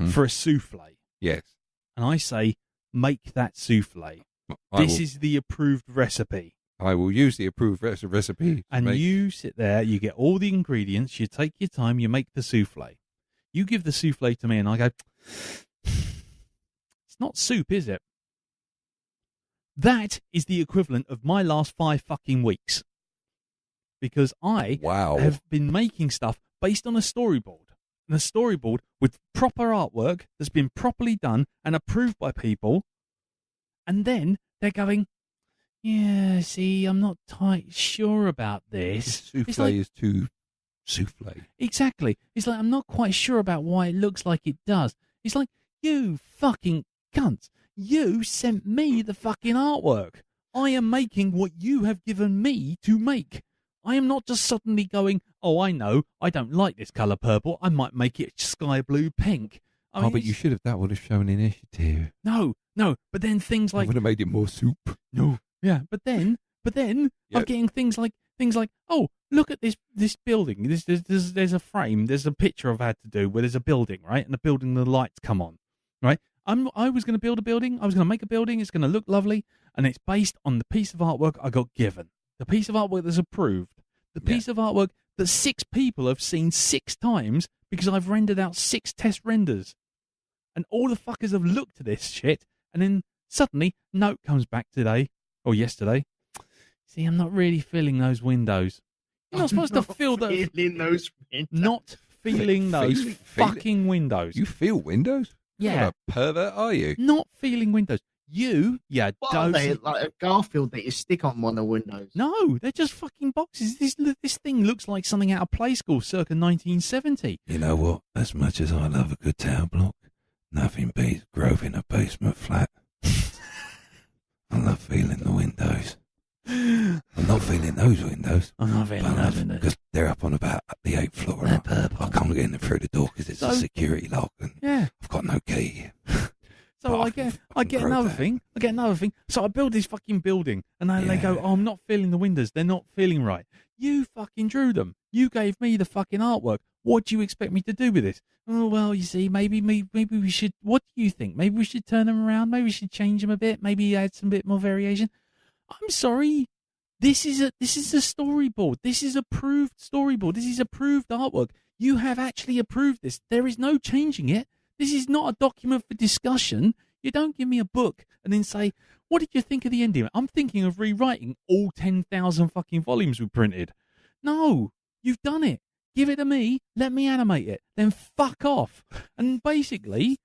for a souffle, yes, and I say, make that souffle, this is the approved recipe. I will use the approved recipe. And you sit there, you get all the ingredients, you take your time, you make the souffle. You give the souffle to me, and I go, it's not soup, is it? That is the equivalent of my last 5 fucking weeks. Because I have been making stuff based on a storyboard. And a storyboard with proper artwork that's been properly done and approved by people. And then they're going, yeah, see, I'm not sure about this. Souffle is too souffle. Exactly. It's like, I'm not quite sure about why it looks like it does. It's like, you fucking cunts. You sent me the fucking artwork. I am making what you have given me to make. I am not just suddenly going, oh, I know, I don't like this colour purple. I might make it sky blue pink. I mean, but you should have. That would have shown initiative. No. But then things like... I would have made it more soup. No. Yeah, but then I'm getting things like, oh, look at this building. There's a frame. There's a picture I've had to do where there's a building, right? And the building, the lights come on, right? I was going to build a building. I was going to make a building. It's going to look lovely. And it's based on the piece of artwork I got given. The piece of artwork that's approved. The piece of artwork that 6 people have seen 6 times because I've rendered out 6 test renders. And all the fuckers have looked at this shit. And then suddenly, note comes back today, or yesterday. See, I'm not really feeling those windows. You're not supposed to feel those. Windows. Not feeling those fucking windows. You feel windows? Yeah. What a pervert are you? Not feeling windows. What are they, like a Garfield that you stick on one of the windows? No, they're just fucking boxes. This thing looks like something out of Play School circa 1970. You know what? As much as I love a good tower block, nothing beats growth in a basement flat. I love feeling the windows. I'm not feeling those windows. I'm not feeling those windows. Because they're up on about the 8th floor. They're purple. I can't get in through the door because it's a security lock. And I've got no key. So I get another thing. So I build this fucking building, and then they go, "Oh, I'm not feeling the windows. They're not feeling right." You fucking drew them. You gave me the fucking artwork. What do you expect me to do with this? Oh well, you see, maybe we should. What do you think? Maybe we should turn them around. Maybe we should change them a bit. Maybe add some bit more variation. I'm sorry. This is a storyboard. This is approved storyboard. This is approved artwork. You have actually approved this. There is no changing it. This is not a document for discussion. You don't give me a book and then say, what did you think of the ending? I'm thinking of rewriting all 10,000 fucking volumes we printed. No, you've done it. Give it to me. Let me animate it. Then fuck off. And basically,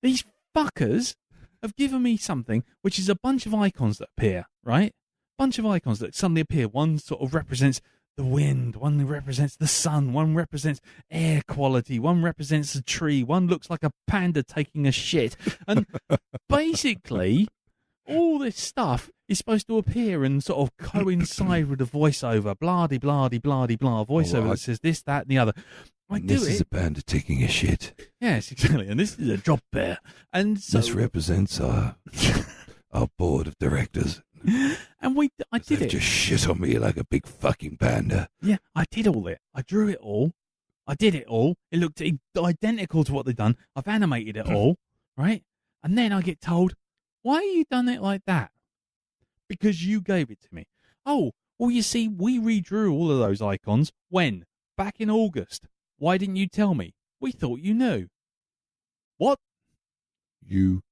these fuckers have given me something which is a bunch of icons that appear, right? Bunch of icons that suddenly appear. One sort of represents the wind, one represents the sun, one represents air quality, one represents a tree, one looks like a panda taking a shit. And basically, all this stuff is supposed to appear and sort of coincide with the voiceover, blah-de-blah-de-blah-de-blah, voiceover that says this, that, and the other. This is a panda taking a shit. Yes, exactly. And this is a drop bear. And so, this represents our board of directors. And I did it. Just shit on me like a big fucking panda. Yeah, I did all it. I drew it all. I did it all. It looked identical to what they've done. I've animated it all, right? And then I get told, why you done it like that? Because you gave it to me. Oh, well, you see, we redrew all of those icons. When? Back in August. Why didn't you tell me? We thought you knew. What? You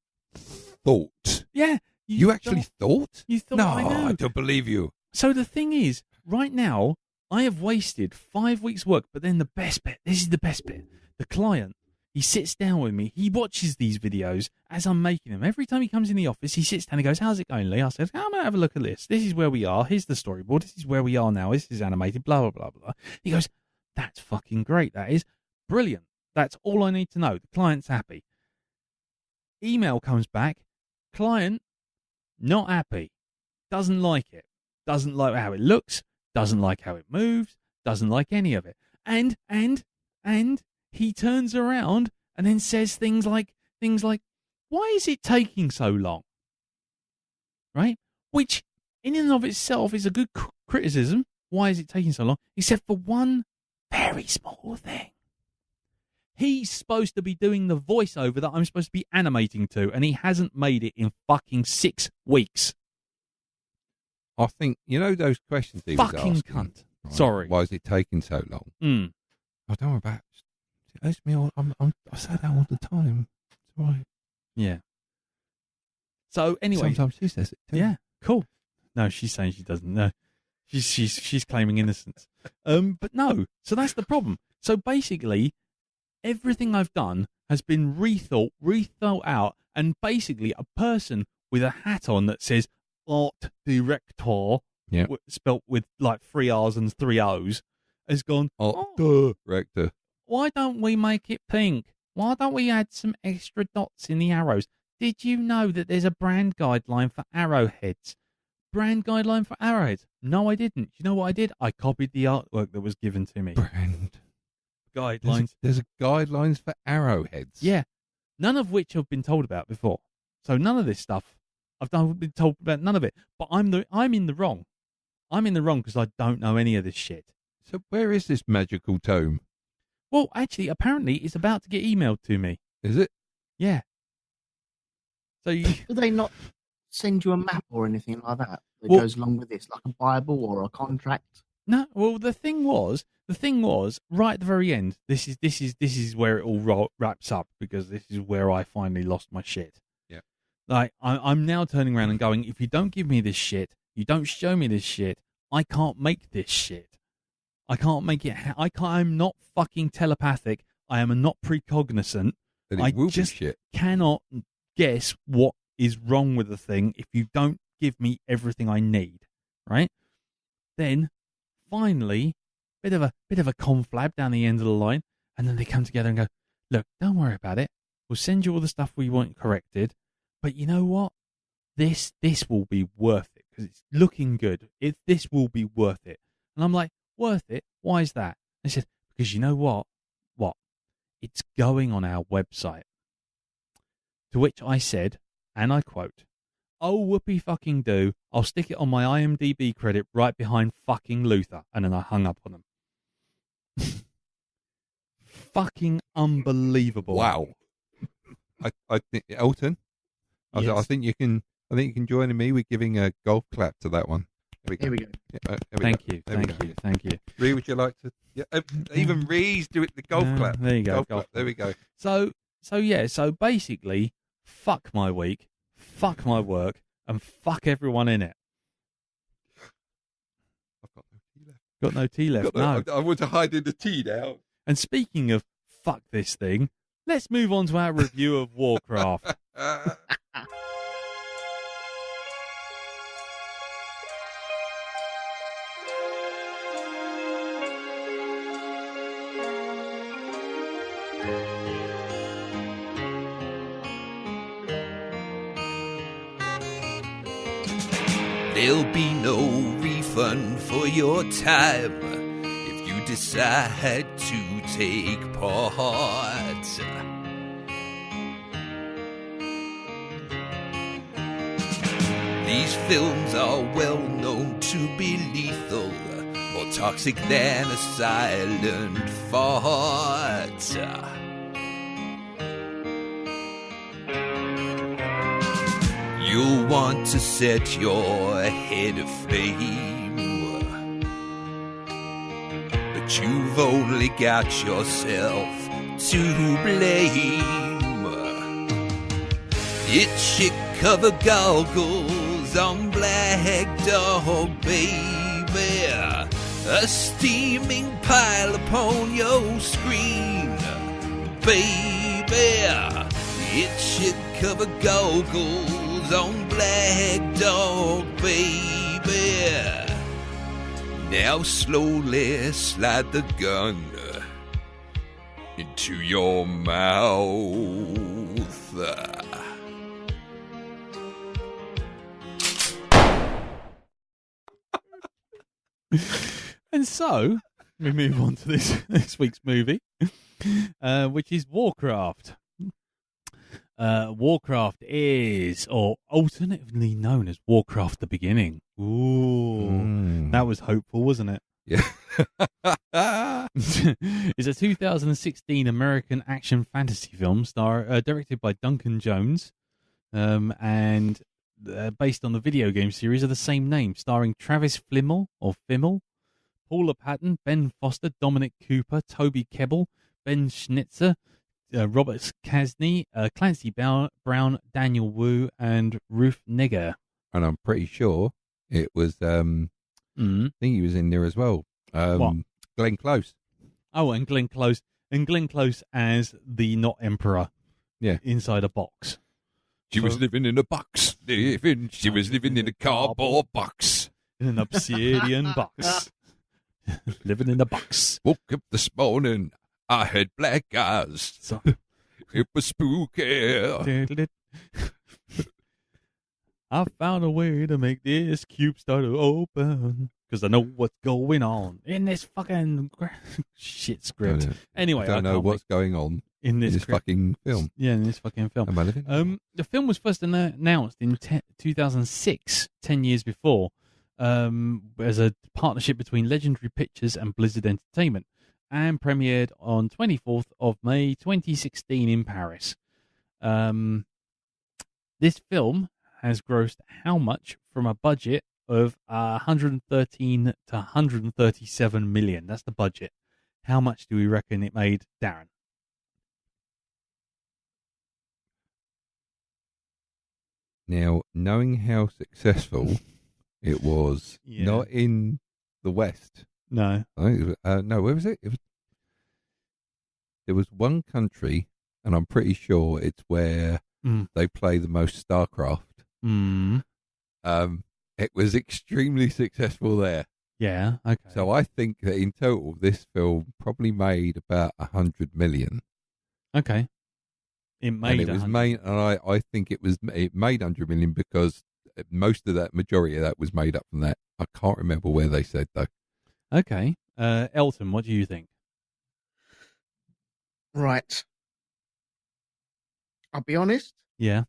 thought? Yeah. You actually thought? You thought no, I knew. I don't believe you. So the thing is, right now, I have wasted 5 weeks' work, but then the best bit, this is the best bit. The client, he sits down with me, he watches these videos as I'm making them. Every time he comes in the office, he sits down and goes, how's it going, Lee? I said, I'm going to have a look at this. This is where we are. Here's the storyboard. This is where we are now. This is animated, blah, blah, blah, blah. He goes, that's fucking great. That is brilliant. That's all I need to know. The client's happy. Email comes back. Client, not happy. Doesn't like it. Doesn't like how it looks. Doesn't like how it moves. Doesn't like any of it. And he turns around and then says things like, why is it taking so long? right? Which, in and of itself, is a good criticism. Why is it taking so long? Except for one very small thing. He's supposed to be doing the voiceover that I'm supposed to be animating to, and he hasn't made it in fucking 6 weeks. I think, those questions he was Fucking asking, cunt. right? Sorry. Why is it taking so long? I don't know about it. It's me. I say that all the time. It's all right. Yeah. So anyway, sometimes she says it too. Yeah, cool. No, she's saying she doesn't. No, she's claiming innocence. But no. So that's the problem. So basically, everything I've done has been rethought out, and basically a person with a hat on that says art director, spelt with like 3 R's and 3 O's, has gone, art director. Why don't we make it pink? Why don't we add some extra dots in the arrows? Did you know that there's a brand guideline for arrowheads? Brand guideline for arrowheads? No, I didn't. You know what I did? I copied the artwork that was given to me. Brand guidelines. There's guidelines for arrowheads. Yeah, none of which I've been told about before. So none of this stuff I've been told about. None of it. But I'm in the wrong. I'm in the wrong because I don't know any of this shit. So where is this magical tome? Well, actually, apparently it's about to get emailed to me. Is it? Yeah. So Do they not send you a map or anything like that goes along with this, like a Bible or a contract? No. Well, the thing was, right at the very end. This is where it all wraps up, because this is where I finally lost my shit. Yeah. Like I'm now turning around and going, if you don't give me this shit, you don't show me this shit, I can't make this shit. I can't make it. I'm not fucking telepathic. I am not precognizant. I just cannot guess what is wrong with the thing if you don't give me everything I need. Right? Then, finally, bit of a conflab down the end of the line, and then they come together and go, "Look, don't worry about it. We'll send you all the stuff we want corrected, but you know what? This will be worth it because it's looking good. This will be worth it." And I'm like, "Worth it? Why is that?" They said, "Because you know what? It's going on our website." To which I said, and I quote, "Oh, whoopee fucking do. I'll stick it on my IMDb credit right behind fucking Luther." And then I hung up on them. Fucking unbelievable. Wow. I think, Elton, Yes. I think you can join me with giving a golf clap to that one. Here we go. Yeah, Thank you. Ree, would you like to? Yeah, even Ree's do it. The golf clap. There you go. Golf clap. There we go. So basically, fuck my week, fuck my work, and fuck everyone in it. I've got no tea left. Got no tea left. No. I want to hide in the tea now. And speaking of fuck this thing, let's move on to our review of Warcraft. There'll be no refund for your time if you decide to take part. These films are well known to be lethal, more toxic than a silent fart. You'll want to set your head aflame, but you've only got yourself to blame. It's shit cover goggles on Black Dog, baby. A steaming pile upon your screen, baby. It's shit cover goggles on Black Dog, baby. Now slowly slide the gun into your mouth. And so we move on to this week's movie, which is Warcraft. Warcraft is, or alternatively known as Warcraft the Beginning. Ooh, that was hopeful, wasn't it? Yeah. It's a 2016 American action fantasy film directed by Duncan Jones and based on the video game series of the same name, starring Travis Fimmel, Paula Patton, Ben Foster, Dominic Cooper, Toby Kebbell, Ben Schnitzer, Robert Kasny, Clancy Brown, Daniel Wu, and Ruth Negger. And I'm pretty sure it was, I think he was in there as well. What? Glenn Close. Oh, and Glenn Close. And Glenn Close as the not emperor. Yeah. Inside a box. She was living in a box. She was living in a cardboard box. In an obsidian box. Living in a box. Woke up this morning. I had black eyes. So, It was spooky. I found a way to make this cube start to open because I know what's going on in this fucking shit script. Anyway, I don't know what's going on in this fucking film. Yeah, in this fucking film. Am I living? The film was first announced in 2006, 10 years before, as a partnership between Legendary Pictures and Blizzard Entertainment, and premiered on 24th of May 2016 in Paris. This film has grossed how much from a budget of 113 to 137 million? That's the budget. How much do we reckon it made, Darren? Now, knowing how successful it was, Yeah. not in the West. No. I think it was, no, where was it? There was one country, and I'm pretty sure it's where they play the most StarCraft. It was extremely successful there. Yeah. Okay. So I think that in total, this film probably made about 100 million. Okay. It made. And it was 100. made, and I think it made 100 million because most of that, majority of that, was made up from that. I can't remember where they said though. Okay. Elton, what do you think? Right. I'll be honest. Yeah.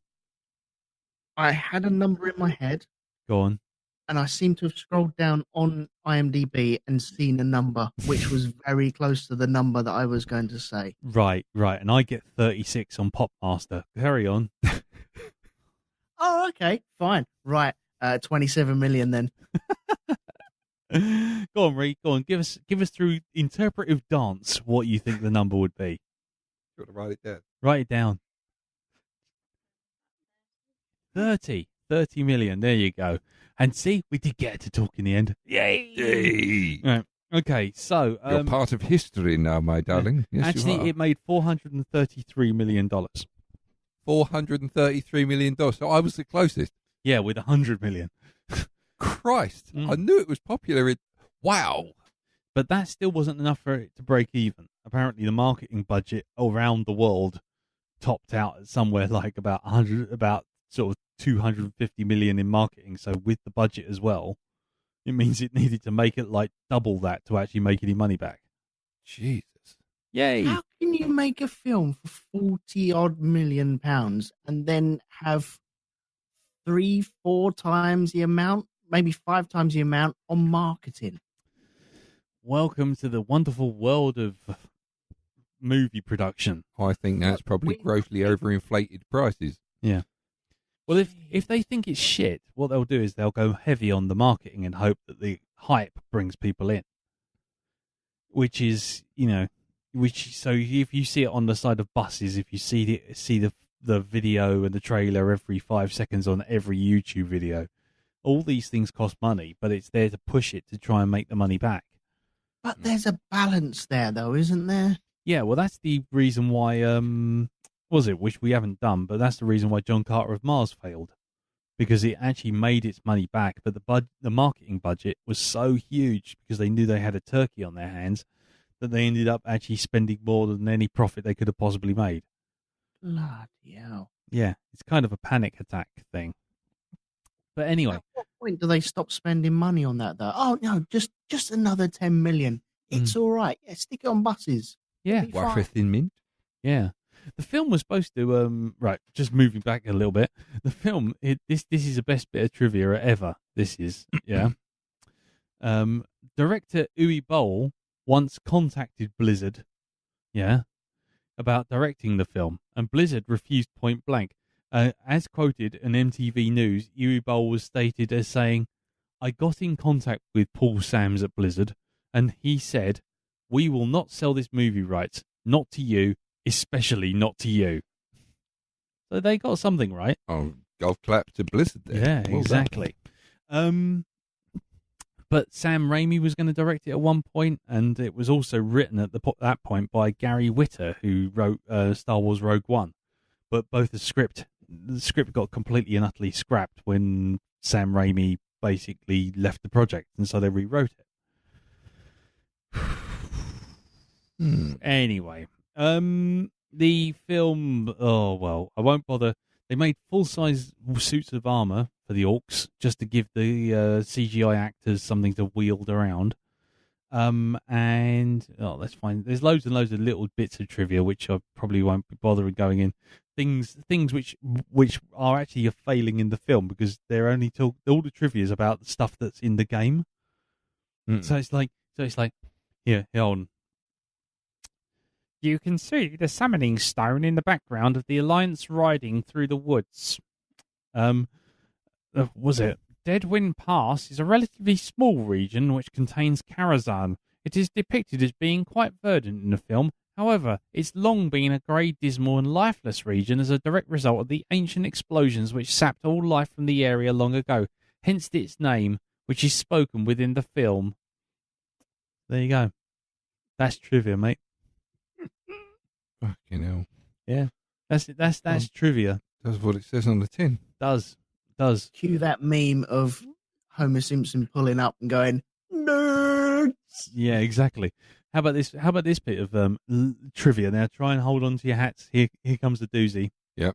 I had a number in my head, Go on. and I seem to have scrolled down on IMDb and seen a number which was very close to the number that I was going to say. Right. And I get 36 on Popmaster. Carry on. Oh, okay, fine. Right, 27 million then. Go on, Reed. Go on. Give us through interpretive dance what you think the number would be. You got to write it down. Write it down. 30 million. There you go. And see, we did get to talk in the end. Yay! Yay! Right. Okay, so You're part of history now, my darling. Yes, actually, you are. it made $433 million. $433 million. So I was the closest. Yeah, with 100 million. Christ, I knew it was popular. Wow. But that still wasn't enough for it to break even. Apparently, the marketing budget around the world topped out at somewhere like about sort of 250 million in marketing. So with the budget as well, it means it needed to make it like double that to actually make any money back. Jesus. Yay! How can you make a film for 40 odd million pounds and then have 3-4 times the amount, maybe 5 times the amount on marketing? Welcome to the wonderful world of movie production. I think that's probably grossly overinflated prices. Yeah. Well, if they think it's shit, what they'll do is they'll go heavy on the marketing and hope that the hype brings people in. Which is, so if you see it on the side of buses, if you see the video and the trailer every 5 seconds on every YouTube video, all these things cost money, but it's there to push it to try and make the money back. But there's a balance there, though, isn't there? Yeah, well, that's the reason why, which we haven't done, but that's the reason why John Carter of Mars failed. Because it actually made its money back, but the marketing budget was so huge because they knew they had a turkey on their hands that they ended up actually spending more than any profit they could have possibly made. Bloody hell. Yeah, it's kind of a panic attack thing. But anyway. At what point do they stop spending money on that, though? Oh, no, just another 10 million. It's all right. Yeah, stick it on buses. Yeah. Wafer Thin Mint. Yeah. The film was supposed to right. Just moving back a little bit. The film. This is the best bit of trivia ever. This is Director Uwe Boll once contacted Blizzard. Yeah. About directing the film, and Blizzard refused point blank. As quoted in MTV News, Uwe Boll was stated as saying, "I got in contact with Paul Sams at Blizzard, and he said, 'We will not sell this movie rights, not to you, especially not to you.'" So they got something right. Oh, golf clap to Blizzard there. Yeah, Well exactly. But Sam Raimi was going to direct it at one point, and it was also written at that point by Gary Whitta, who wrote Star Wars Rogue One. But the script got completely and utterly scrapped when Sam Raimi basically left the project, and so they rewrote it. Anyway, the film. Oh well, I won't bother. They made full-size suits of armor for the orcs just to give the CGI actors something to wield around. And that's fine. There's loads and loads of little bits of trivia which I probably won't be bothering going in. Things which are actually a failing in the film because they're only all the trivia is about the stuff that's in the game. So it's like here, hold on. You can see the summoning stone in the background of the Alliance riding through the woods. Was it? Deadwind Pass is a relatively small region which contains Karazhan. It is depicted as being quite verdant in the film. However, it's long been a grey, dismal and lifeless region as a direct result of the ancient explosions which sapped all life from the area long ago. Hence its name, which is spoken within the film. There you go. That's trivia, mate. Fucking hell. Yeah. That's trivia. That's what it says on the tin. Does. Cue that meme of Homer Simpson pulling up and going, "Nerds!" Yeah, exactly. How about this bit of trivia? Now try and hold on to your hats. Here comes the doozy. Yep.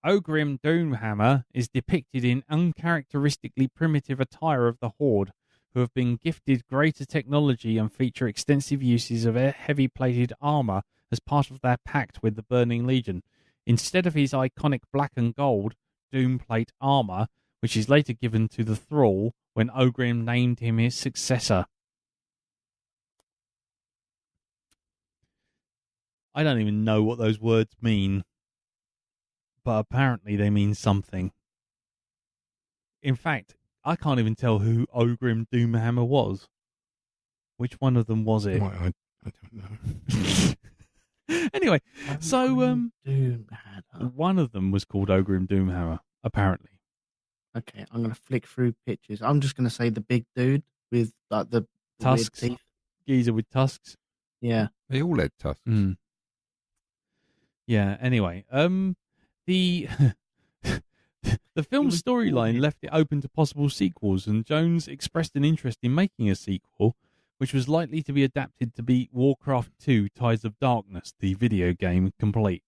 Ogrim Doomhammer is depicted in uncharacteristically primitive attire of the Horde, who have been gifted greater technology and feature extensive uses of heavy-plated armor as part of their pact with the Burning Legion. Instead of his iconic black and gold Doomplate armor, which is later given to the Thrall when Ogrim named him his successor. I don't even know what those words mean, but apparently they mean something. In fact, I can't even tell who Ogrim Doomhammer was. Which one of them was it? I don't know. Anyway, so Doomhammer. one of them was called Ogrim Doomhammer, apparently. Okay, I'm going to flick through pictures. I'm just going to say the big dude with like the Tusks. weird teeth. Geezer with tusks. Yeah. They all had tusks. Yeah, anyway, the film's storyline left it open to possible sequels, and Jones expressed an interest in making a sequel, which was likely to be adapted to be Warcraft 2 Tides of Darkness, the video game, complete.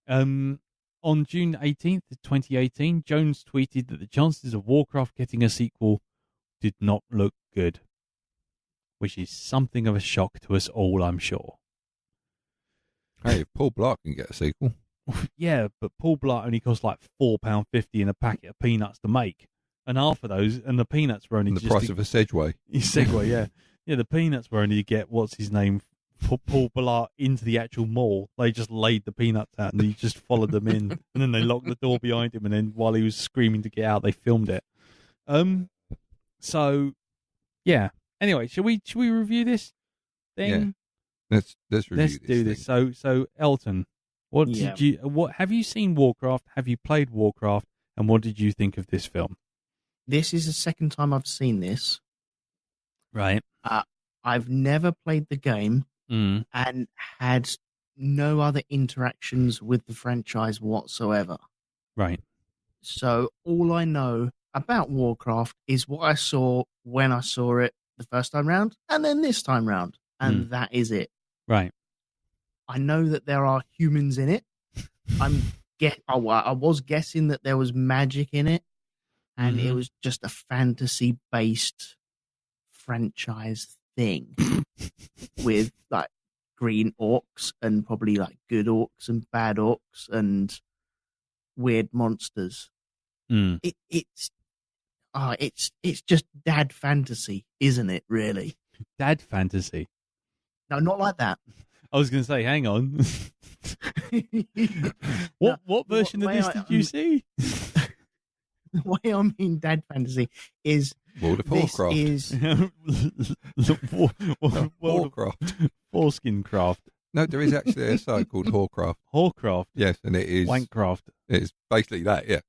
On June 18th, 2018, Jones tweeted that the chances of Warcraft getting a sequel did not look good, which is something of a shock to us all, I'm sure. Hey, if Paul Blart can get a sequel. Yeah, but Paul Blart only cost like £4.50 in a packet of peanuts to make. And half of those, and the peanuts were only And the just price of a Segway. Segway, yeah. Yeah, the peanuts were only to get, what's his name, Paul Blart into the actual mall. They just laid the peanuts out and he just followed them in. And then they locked the door behind him. And then while he was screaming to get out, they filmed it. So, yeah. Anyway, should we review this thing? Yeah. Let's review Let's do this. So Elton, what have you seen Warcraft? Have you played Warcraft? And what did you think of this film? This is the second time I've seen this. Right. I've never played the game and had no other interactions with the franchise whatsoever. Right. So all I know about Warcraft is what I saw when I saw it the first time round and then this time round. And that is it. Right. I know that there are humans in it. I was guessing that there was magic in it. And it was just a fantasy-based franchise thing with like green orcs and probably like good orcs and bad orcs and weird monsters. It's just dad fantasy, isn't it? Really, Dad fantasy. no, not like that. I was going to say, hang on. What version of this did you see? The way I mean dad fantasy is World of Warcraft. Warcraft. Foreskin craft. No, there is actually a site called Warcraft. Warcraft. Yes, and it is Wankcraft. It's basically that. Yeah.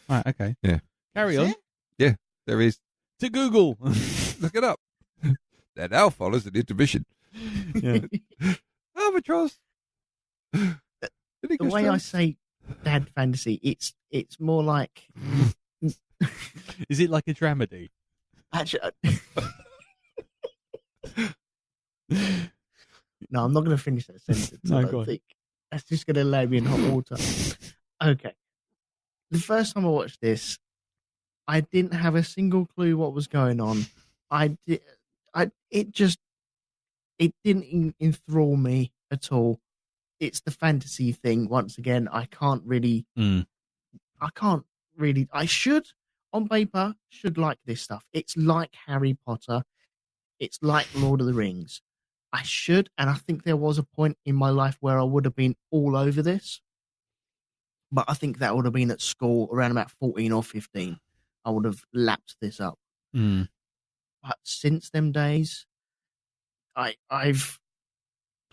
Right. Okay. Yeah. Carry on. Yeah, there is. To Google. Look it up. There now follows an intermission. Yeah. Albatross. The way I say dad fantasy, it's more like. Is it like a dramedy? Actually, no, I'm not going to finish that sentence. No, I go don't on. think that's just going to lay me in hot water. Okay, the first time I watched this, I didn't have a single clue what was going on. It didn't enthrall me at all. It's the fantasy thing once again. I should, on paper, like this stuff. It's like Harry Potter. It's like Lord of the Rings. I should, and I think there was a point in my life where I would have been all over this. But I think that would have been at school around about 14 or 15. I would have lapped this up. But since them days, I've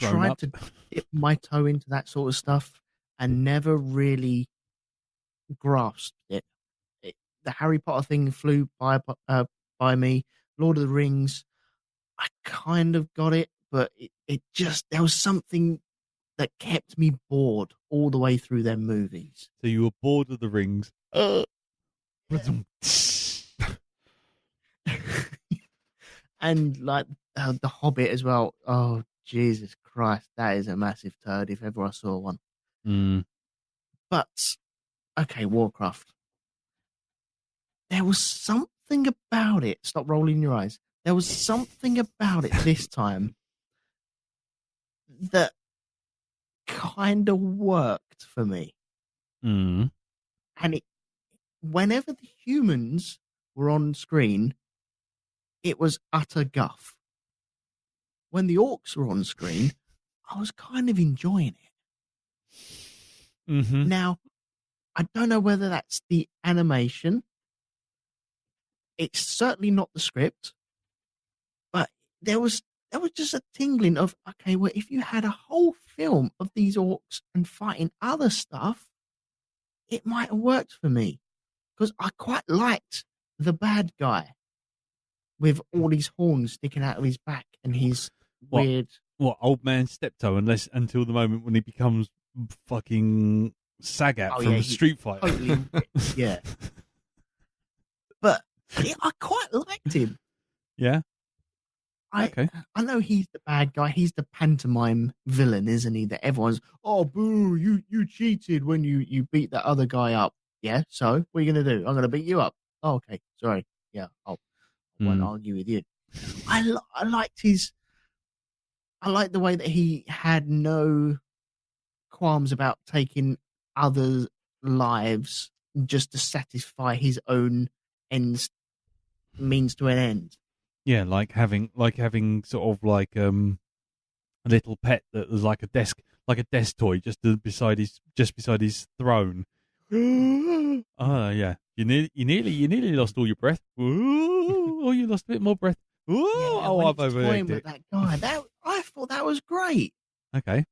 Grown tried up. to dip my toe into that sort of stuff and never really grasped it. The Harry Potter thing flew by me. Lord of the Rings, I kind of got it, but it just, there was something that kept me bored all the way through their movies. So you were bored of the rings. And like the Hobbit as well. Oh, Jesus Christ, that is a massive turd if ever I saw one. But okay, Warcraft. There was something about it. Stop rolling your eyes. There was something about it this time that kind of worked for me. And whenever the humans were on screen, it was utter guff. When the orcs were on screen, I was kind of enjoying it. Now, I don't know whether that's the animation. It's certainly not the script, but there was just a tingling of, okay, well, if you had a whole film of these orcs and fighting other stuff, it might have worked for me, because I quite liked the bad guy with all these horns sticking out of his back and his weird. What, Old Man Steptoe? Until the moment when he becomes fucking Sagat from Street Fighter. Totally, yeah. But I quite liked him. Yeah. I know he's the bad guy. He's the pantomime villain, isn't he? That everyone's, oh, boo, you cheated when you beat that other guy up. Yeah, so what are you going to do? I'm going to beat you up. Oh, okay, sorry. Yeah, I won't argue with you. I liked the way that he had no qualms about taking other lives just to satisfy his own means to an end. Yeah, like having sort of like a little pet that was like a desk toy just beside his throne. Oh yeah, you nearly lost all your breath. Ooh, oh, you lost a bit more breath. Ooh, Yeah, oh, when I've he was toying overlooked with it. that guy. I thought that was great. Okay.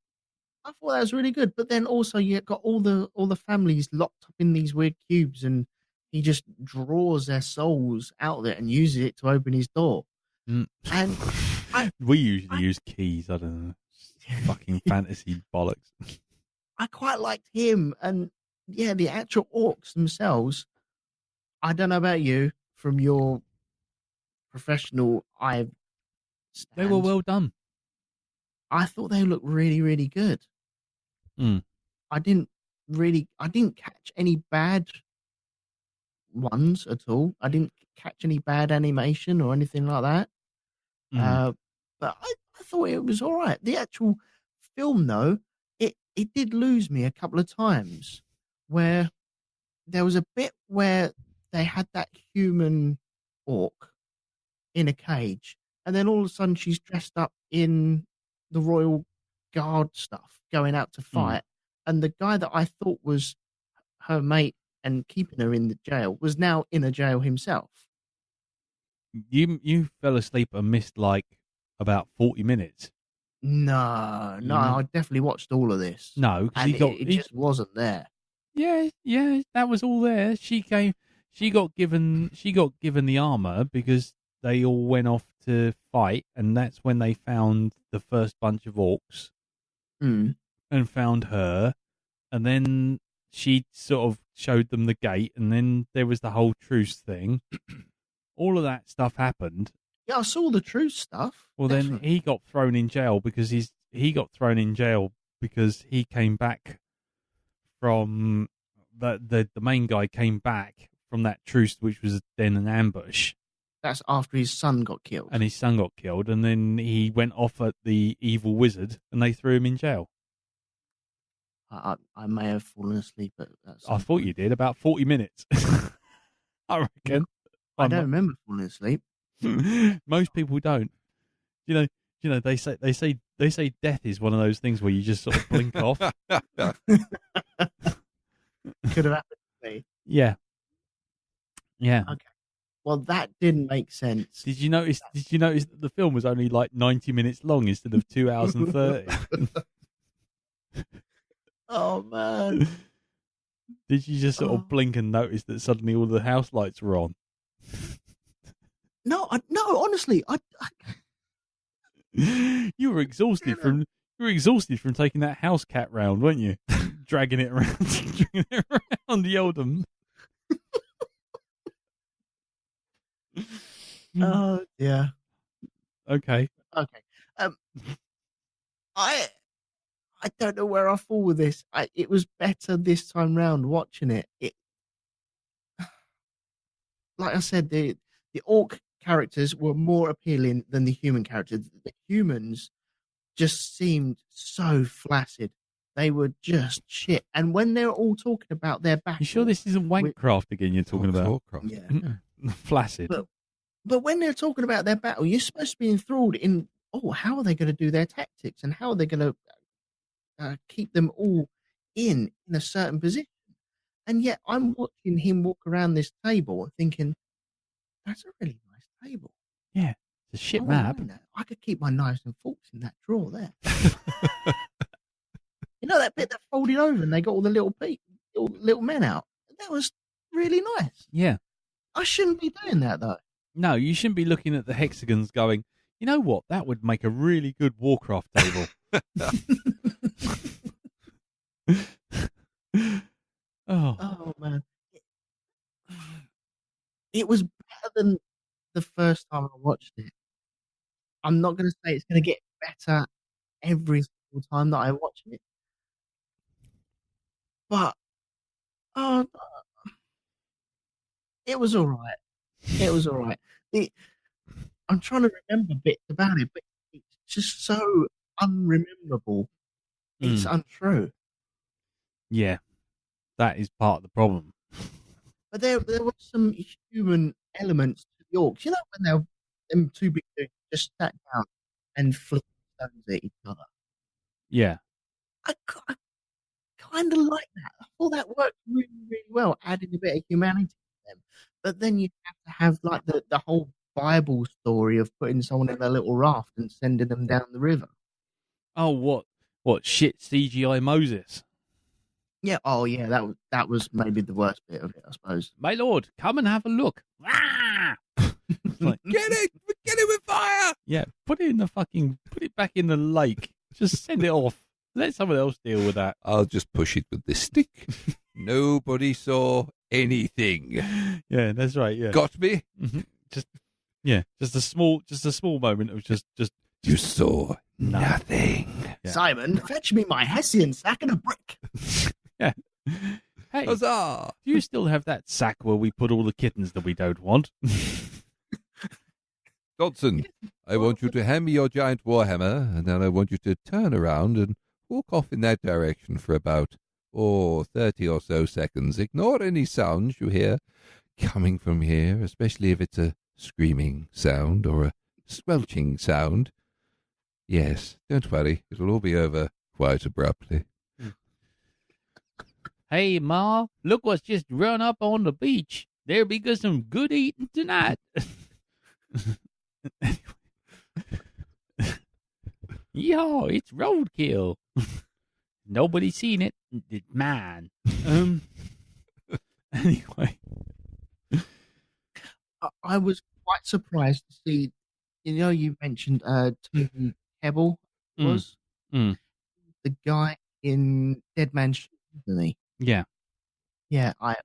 I thought that was really good. But then also you got all the families locked up in these weird cubes, and he just draws their souls out of it and uses it to open his door. And we usually use keys. I don't know. Fucking fantasy bollocks. I quite liked him, and yeah, the actual orcs themselves. I don't know about you, from your professional eye stand, They were well done. I thought they looked really, really good. I didn't catch any bad ones at all. I didn't catch any bad animation or anything like that. But I thought it was all right. The actual film, though, it did lose me a couple of times, where there was a bit where they had that human orc in a cage, and then all of a sudden she's dressed up in the royal guard stuff, going out to fight, and the guy that I thought was her mate and keeping her in the jail was now in a jail himself. You fell asleep and missed like about 40 minutes. No, I definitely watched all of this. No, and because it just wasn't there. Yeah, that was all there. She got given the armor because they all went off to fight, and that's when they found the first bunch of orcs and found her, and then she sort of showed them the gate, and then there was the whole truce thing. All of that stuff happened. Yeah, I saw the truth stuff. Well, definitely. then he got thrown in jail because he came back from the main guy came back from that truce, which was then an ambush. That's after his son got killed. And his son got killed, and then he went off at the evil wizard, and they threw him in jail. I may have fallen asleep at that. I thought you did about 40 minutes. I reckon. I don't remember falling asleep. Most people don't. You know. They say death is one of those things where you just sort of blink off. Could have happened to me. Yeah. Okay. Well, that didn't make sense. Did you notice that the film was only like 90 minutes long instead of 2 hours and 30? Oh man! Did you just sort of blink and notice that suddenly all the house lights were on? No, honestly, You were exhausted from taking that house cat round, weren't you? dragging it around the Oldham. Oh yeah. Okay. I don't know where I fall with this. It was better this time round watching it. Like I said, the orc characters were more appealing than the human characters. The humans just seemed so flaccid. They were just shit. And when they're all talking about their battle, You sure this isn't Wankcraft again you're talking about? Warcraft. Yeah. Flaccid. But when they're talking about their battle, you're supposed to be enthralled in, how are they going to do their tactics and how are they going to keep them all in a certain position? And yet I'm watching him walk around this table and thinking, that's a really nice table. Yeah, it's a shit Oh, map. I could keep my knives and forks in that drawer there. You know that bit that folded over and they got all the little men out? That was really nice. Yeah. I shouldn't be doing that, though. No, you shouldn't be looking at the hexagons going, you know what, that would make a really good Warcraft table. Oh, man. It was better than the first time I watched it. I'm not going to say it's going to get better every single time that I watch it. But, it was all right. It was all right. I'm trying to remember bits about it, but it's just so unrememberable. It's untrue. Yeah, that is part of the problem. But there were some human elements to the orcs. You know when they're them two big dudes just sat down and flicked stones at each other. Yeah. I kind of like that. I thought that worked really, really well, adding a bit of humanity to them. But then you have to have like the whole Bible story of putting someone in a little raft and sending them down the river. Oh, what shit CGI Moses? Yeah. Oh, yeah. That was maybe the worst bit of it, I suppose. My lord, come and have a look. Ah! It's like, Get it with fire! yeah, put it back in the lake. Just send it off. Let someone else deal with that. I'll just push it with this stick. Nobody saw anything. Yeah, that's right. Yeah, Got me? Mhm. Just a small moment of just You saw nothing. Yeah. Simon, fetch me my Hessian sack and a brick. yeah. Hey, Huzzah! do you still have that sack where we put all the kittens that we don't want? Dodson, I want you to hand me your giant warhammer, and then I want you to turn around and walk off in that direction for about 30 or so seconds. Ignore any sounds you hear coming from here, especially if it's a screaming sound or a squelching sound. Yes, don't worry, it'll all be over quite abruptly. Hey, Ma, look what's just run up on the beach. There'll be some good eating tonight. Yeehaw, it's roadkill. Nobody's seen it. It's mine. Anyway. I was quite surprised to see, you mentioned Toby Kebbell was the guy in Dead Man's Shoes, isn't he? Yeah. Yeah, I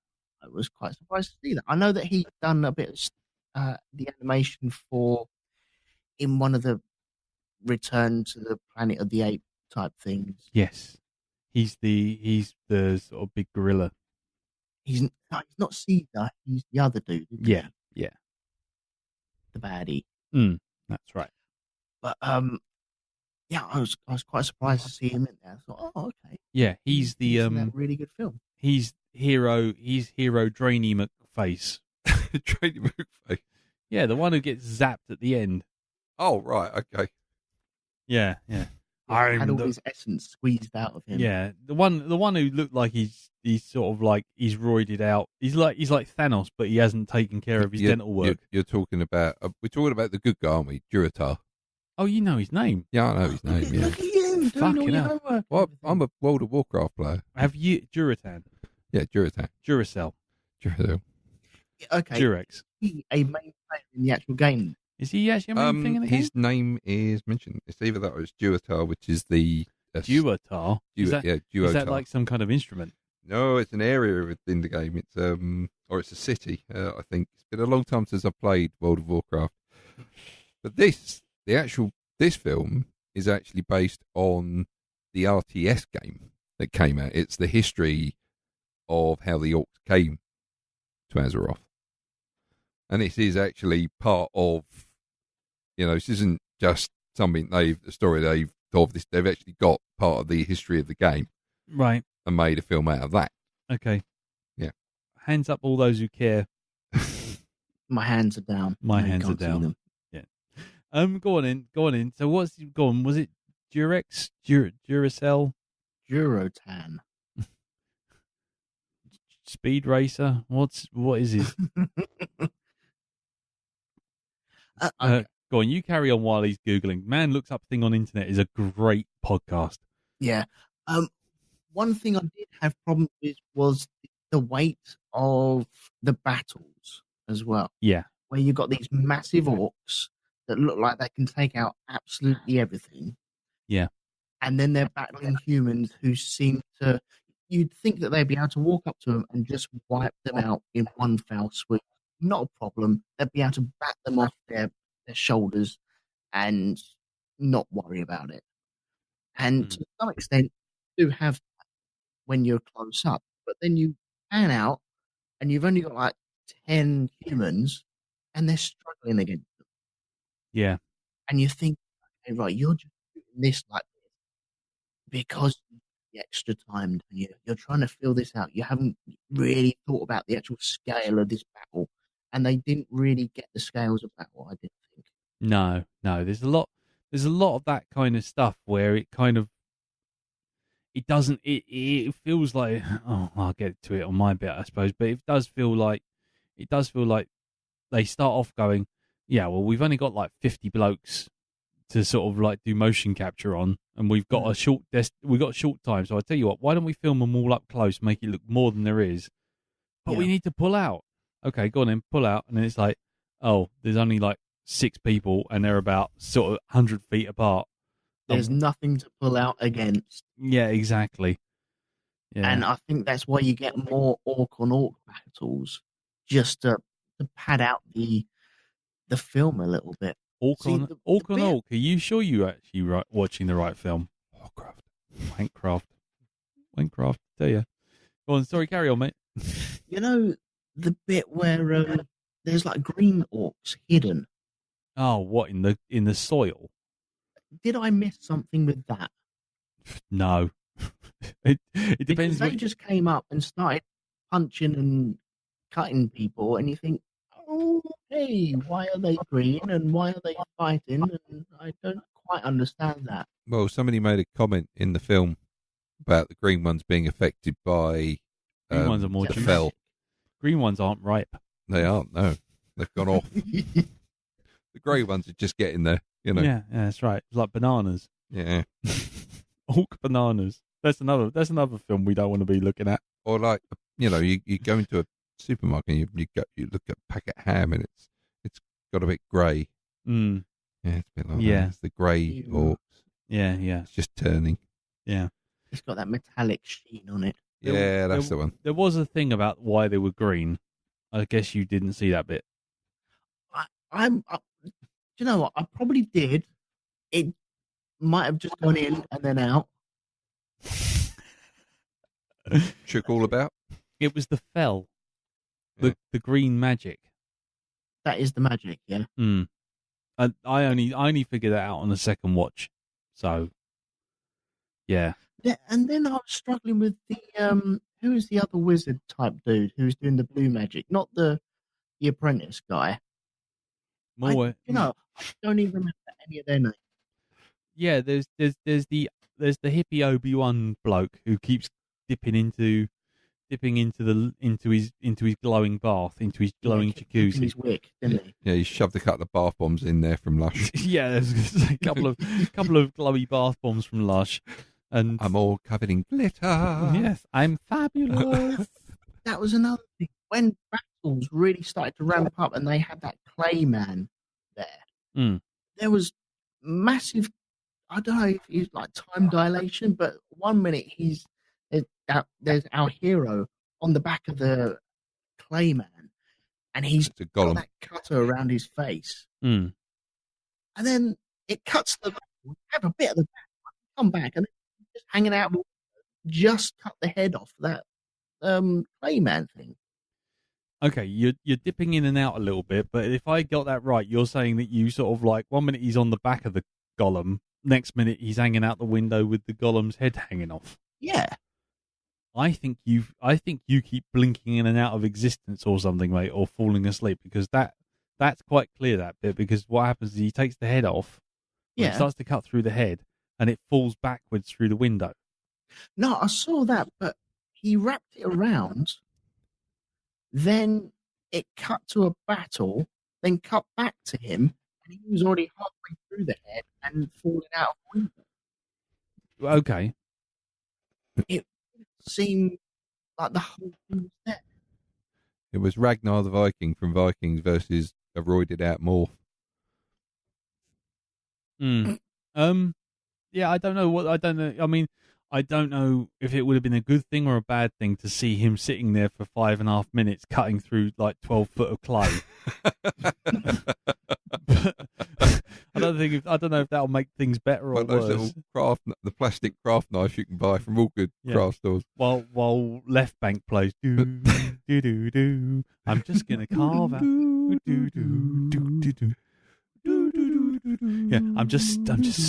was quite surprised to see that. I know that he'd done a bit of the animation in one of the Return to the Planet of the Apes type things. Yes. He's the sort of big gorilla. He's not Caesar, he's the other dude. Yeah, yeah. The baddie. That's right. But yeah, I was quite surprised to see him in there. I thought, oh, okay. Yeah, he's in that really good film. He's hero Drainy McFace. Drainy McFace. Yeah, the one who gets zapped at the end. Oh, right, okay. Yeah, yeah. Had all his essence squeezed out of him. Yeah, the one who looked like he's sort of like he's roided out. He's like Thanos, but he hasn't taken care of his dental work. You're talking about we're talking about the good guy, aren't we? Duratar. Oh, you know his name. Yeah, I know his name. Yeah. Look at you doing all your homework. Well, I'm a World of Warcraft player. Have you Duratan? Yeah, Duratan. Duracell. Duracell. Okay. Durex. He's a main player in the actual game. Is he actually a main thing in the game? His name is mentioned. It's either that or it's Duatar, which is the Duatar. Is Duatar. Is that like some kind of instrument? No, it's an area within the game. It's or it's a city. I think it's been a long time since I've played World of Warcraft. But this film is actually based on the RTS game that came out. It's the history of how the orcs came to Azeroth, and this is actually part of. This isn't just something the story they've told. They've actually got part of the history of the game, right, and made a film out of that. Okay, yeah. Hands up, all those who care. My hands are down. My hands are down. Yeah. Go on in. So what's gone? Was it Durex, Duracell, Durotan, Speed Racer? What is it? Go on, you carry on while he's Googling. Man Looks Up Thing on Internet is a great podcast. Yeah. One thing I did have problems with was the weight of the battles as well. Yeah. Where you've got these massive orcs that look like they can take out absolutely everything. Yeah. And then they're battling humans who seem to... You'd think that they'd be able to walk up to them and just wipe them out in one foul swoop. Not a problem. They'd be able to bat them off their shoulders and not worry about it. And to some extent, you do have that when you're close up. But then you pan out and you've only got like 10 humans and they're struggling against them. Yeah. And you think, okay, right, you're just doing this like this because the extra time, don't you? You're trying to fill this out. You haven't really thought about the actual scale of this battle. And they didn't really get the scales of battle, I didn't think. No. There's a lot of that kind of stuff where it kind of it feels like I'll get to it on my bit, I suppose, but it does feel like they start off going, yeah, well, we've only got like 50 blokes to sort of like do motion capture on, and we've got a short time. So I tell you what, why don't we film them all up close, make it look more than there is, but we need to pull out. Okay, go on then, pull out, and then it's like, oh, there's only like 6 people, and they're about sort of 100 feet apart. There's nothing to pull out against. Yeah, exactly. Yeah. And I think that's why you get more orc on orc battles, just to pad out the film a little bit. Orc on orc. Are you sure you actually watching the right film? Wankcraft. Tell you. Go on, sorry, carry on, mate. You know the bit where there's like green orcs hidden. Oh, what in the soil? Did I miss something with that? No. It Because depends. they just came up and started punching and cutting people, and you think, oh, hey, why are they green and why are they fighting? And I don't quite understand that. Well, somebody made a comment in the film about the green ones being affected by Green ones are more the juicy. fell. Green ones aren't ripe. They aren't. No, they've gone off. The grey ones are just getting there. You know. Yeah, that's right. It's like bananas. Yeah. Orc bananas. That's another film we don't want to be looking at. Or like, you know, you go into a supermarket and you look at packet ham and it's got a bit grey. Mm. Yeah, it's a bit like Yeah. that. It's the grey orcs. Yeah, yeah, It's just turning. yeah. It's got that metallic sheen on it. Yeah, that's the one. There was a thing about why they were green. I guess you didn't see that bit. Do you know what? I probably did. It might have just gone in and then out. Shook all about. It was the fell, Yeah. the green magic. That is the magic, yeah. Mm. And I only figured that out on the second watch. So, yeah. Yeah, and then I was struggling with the who is the other wizard type dude who's doing the blue magic, not the apprentice guy. More. I don't even remember any of their names. Yeah, there's the hippie Obi-Wan bloke who keeps dipping into his glowing bath, into his glowing Kept keeping jacuzzi. his wick, didn't he? Yeah, he shoved a couple of bath bombs in there from Lush. Yeah, there's a couple of glowy bath bombs from Lush, and I'm all covered in glitter. yes, I'm fabulous. That was another thing. When battles really started to ramp up and they had that clay man there, Mm. there was massive, I don't know if it's like time dilation, but 1 minute there's our hero on the back of the clay man and he's It's a got golem. that cutter around his face. Mm. And then it cuts to the back, have a bit of the back, come back, and then just hanging out, just cut the head off that clay man thing. Okay, you're dipping in and out a little bit, but if I got that right, you're saying that you sort of like 1 minute he's on the back of the golem, next minute he's hanging out the window with the golem's head hanging off. Yeah. I think you keep blinking in and out of existence or something, mate, or falling asleep, because that's quite clear, that bit, because what happens is he takes the head off, and it Yeah. starts to cut through the head, and it falls backwards through the window. No, I saw that, but he wrapped it around. Then it cut to a battle, then cut back to him, and he was already halfway through the head and falling out of the window. Okay. It seemed like the whole thing was there. It was Ragnar the Viking from Vikings versus a roided out morph. Mm. Yeah, I don't know. I mean, I don't know if it would have been a good thing or a bad thing to see him sitting there for 5.5 minutes cutting through like 12 foot of clay. I don't know if that'll make things better or Like those worse. little the plastic craft knife you can buy from all good Yeah. craft stores. While Left Bank plays do do do do, I'm just gonna carve out. Do do do do do. Yeah, I'm just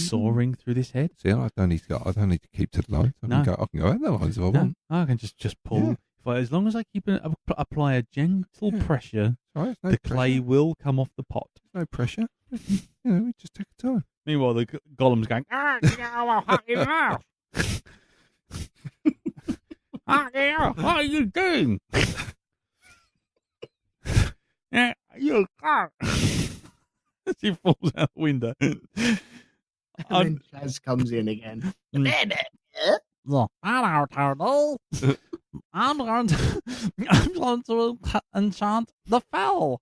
soaring through this head. See, I don't need to keep to the lines. I No. can go out the lines if I No, want. I can just pull. Yeah. As long as I keep apply a gentle Yeah. pressure, All right, no the clay will come off the pot. no pressure. You know, we just take our time. Meanwhile, the golem's going, what are you doing? Yeah, you can't. She falls out the window. And then Chaz comes in again. Mm. Hello, Turtle. I'm going to enchant the fell.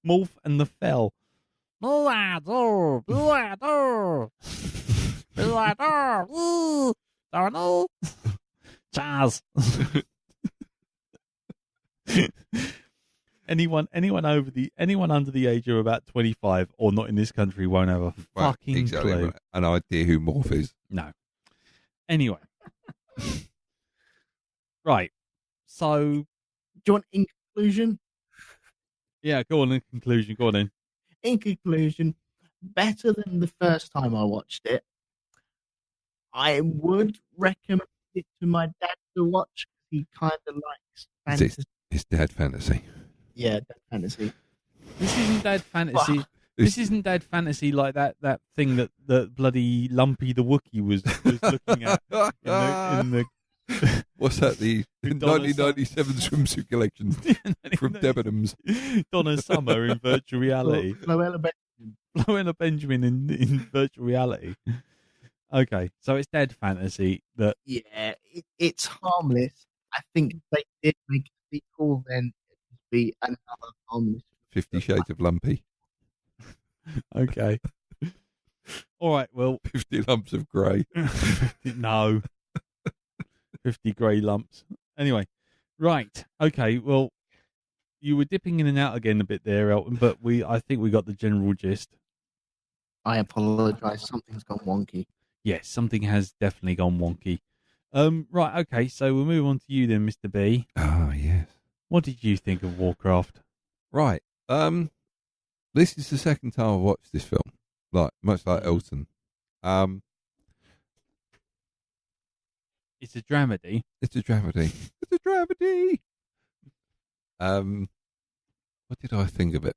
Morph and the fell. Turtle. Chaz. Anyone under the age of about 25 or not in this country won't have a Well, fucking exactly. clue. An idea who morph is. No. Anyway. Right. So, Do you want in conclusion? yeah, go on in conclusion. Go on in. In conclusion, better than the first time I watched it. I would recommend it to my dad to watch. He kind of likes fantasy. It's dad fantasy. Yeah, dad fantasy. This isn't dad fantasy. This isn't dad fantasy like that thing that bloody Lumpy the Wookiee was looking at in the What's that? The 1997 swimsuit collection from Debenhams. Donna Summer in virtual reality. Floella Benjamin in virtual reality. Okay, so it's dead fantasy that. Yeah, it's harmless. I think if they did make a sequel, then it would be another harmless. 50 Shades of Lumpy. Okay. All right. Well, 50 lumps of grey. No. 50 grey lumps. Anyway, right. Okay. Well, you were dipping in and out again a bit there, Elton, but I think we got the general gist. I apologise. Something's gone wonky. Yes, something has definitely gone wonky. Right. Okay. So we'll move on to you then, Mr. B. Ah, yes. What did you think of Warcraft? Right. This is the second time I've watched this film. Much like Elton. It's a dramedy. It's a dramedy. It's a dramedy. What did I think of it?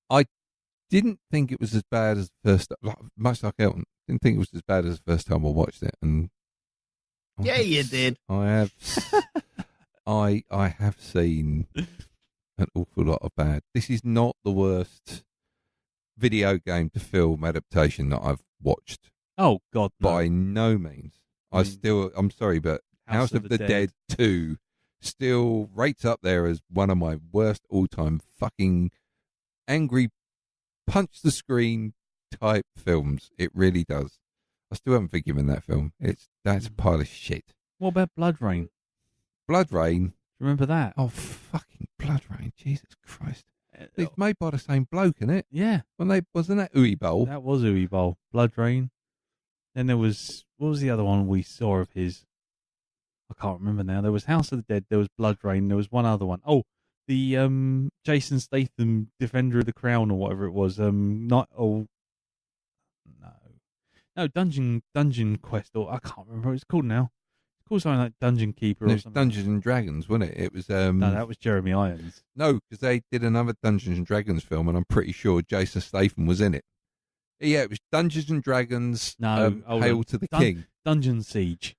I didn't think it was as bad as the first. Much like Elton, didn't think it was as bad as the first time I watched it. And yeah, you did. I have. I have seen an awful lot of bad. This is not the worst video game to film adaptation that I've watched. Oh God, no. By no means. I'm sorry, but House of the Dead 2 still rates up there as one of my worst all-time fucking angry punch the screen type films. It really does. I still haven't forgiven that film. That's a pile of shit. What about Blood Rain? Blood Rain. Remember that? Oh, fucking Blood Rain. Jesus Christ. It's made by the same bloke, isn't it? Yeah. Wasn't that Uwe Boll? That was Uwe Boll. Blood Rain. Then there was, what was the other one we saw of his? I can't remember now. There was House of the Dead, there was Blood Rain, there was one other one. Oh, the Jason Statham Defender of the Crown or whatever it was. Dungeon Quest, or I can't remember what it's called now. It's called something like Dungeon Keeper or something. Dungeons and Dragons, wasn't it? It was no, that was Jeremy Irons. No, because they did another Dungeons and Dragons film, and I'm pretty sure Jason Statham was in it. Yeah, it was Dungeons and Dragons. No, Hail to the King. Dungeon Siege.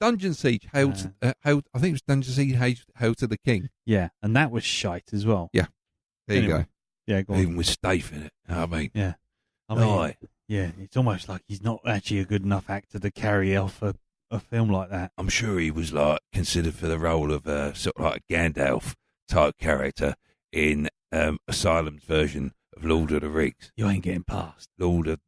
Dungeon Siege. Hail. I think it was Dungeon Siege. Hail to the King. Yeah, and that was shite as well. Yeah, there you go. Yeah, go on. Even with Statham in it. I mean, yeah, yeah. It's almost like he's not actually a good enough actor to carry off a film like that. I'm sure he was considered for the role of sort of like a Gandalf type character in Asylum's version of Lord of the Rings. You ain't getting past. Lord of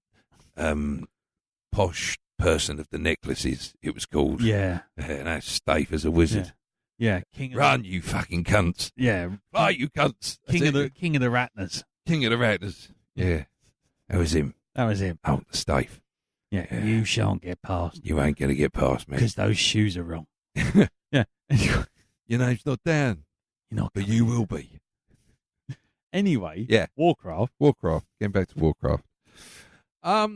Posh Person of the Necklaces, it was called. Yeah. And that's Stafe as a wizard. Yeah. Run, you fucking cunts. Yeah. Fly, you cunts. King of the Ratners. King of the Ratners. Yeah. That was him. Oh, the Stafe. Yeah. You shan't get past. You ain't going to get past me. Because those shoes are wrong. Yeah. Your name's not Dan. You're not. But you will be. Anyway, yeah, Warcraft. Getting back to Warcraft. I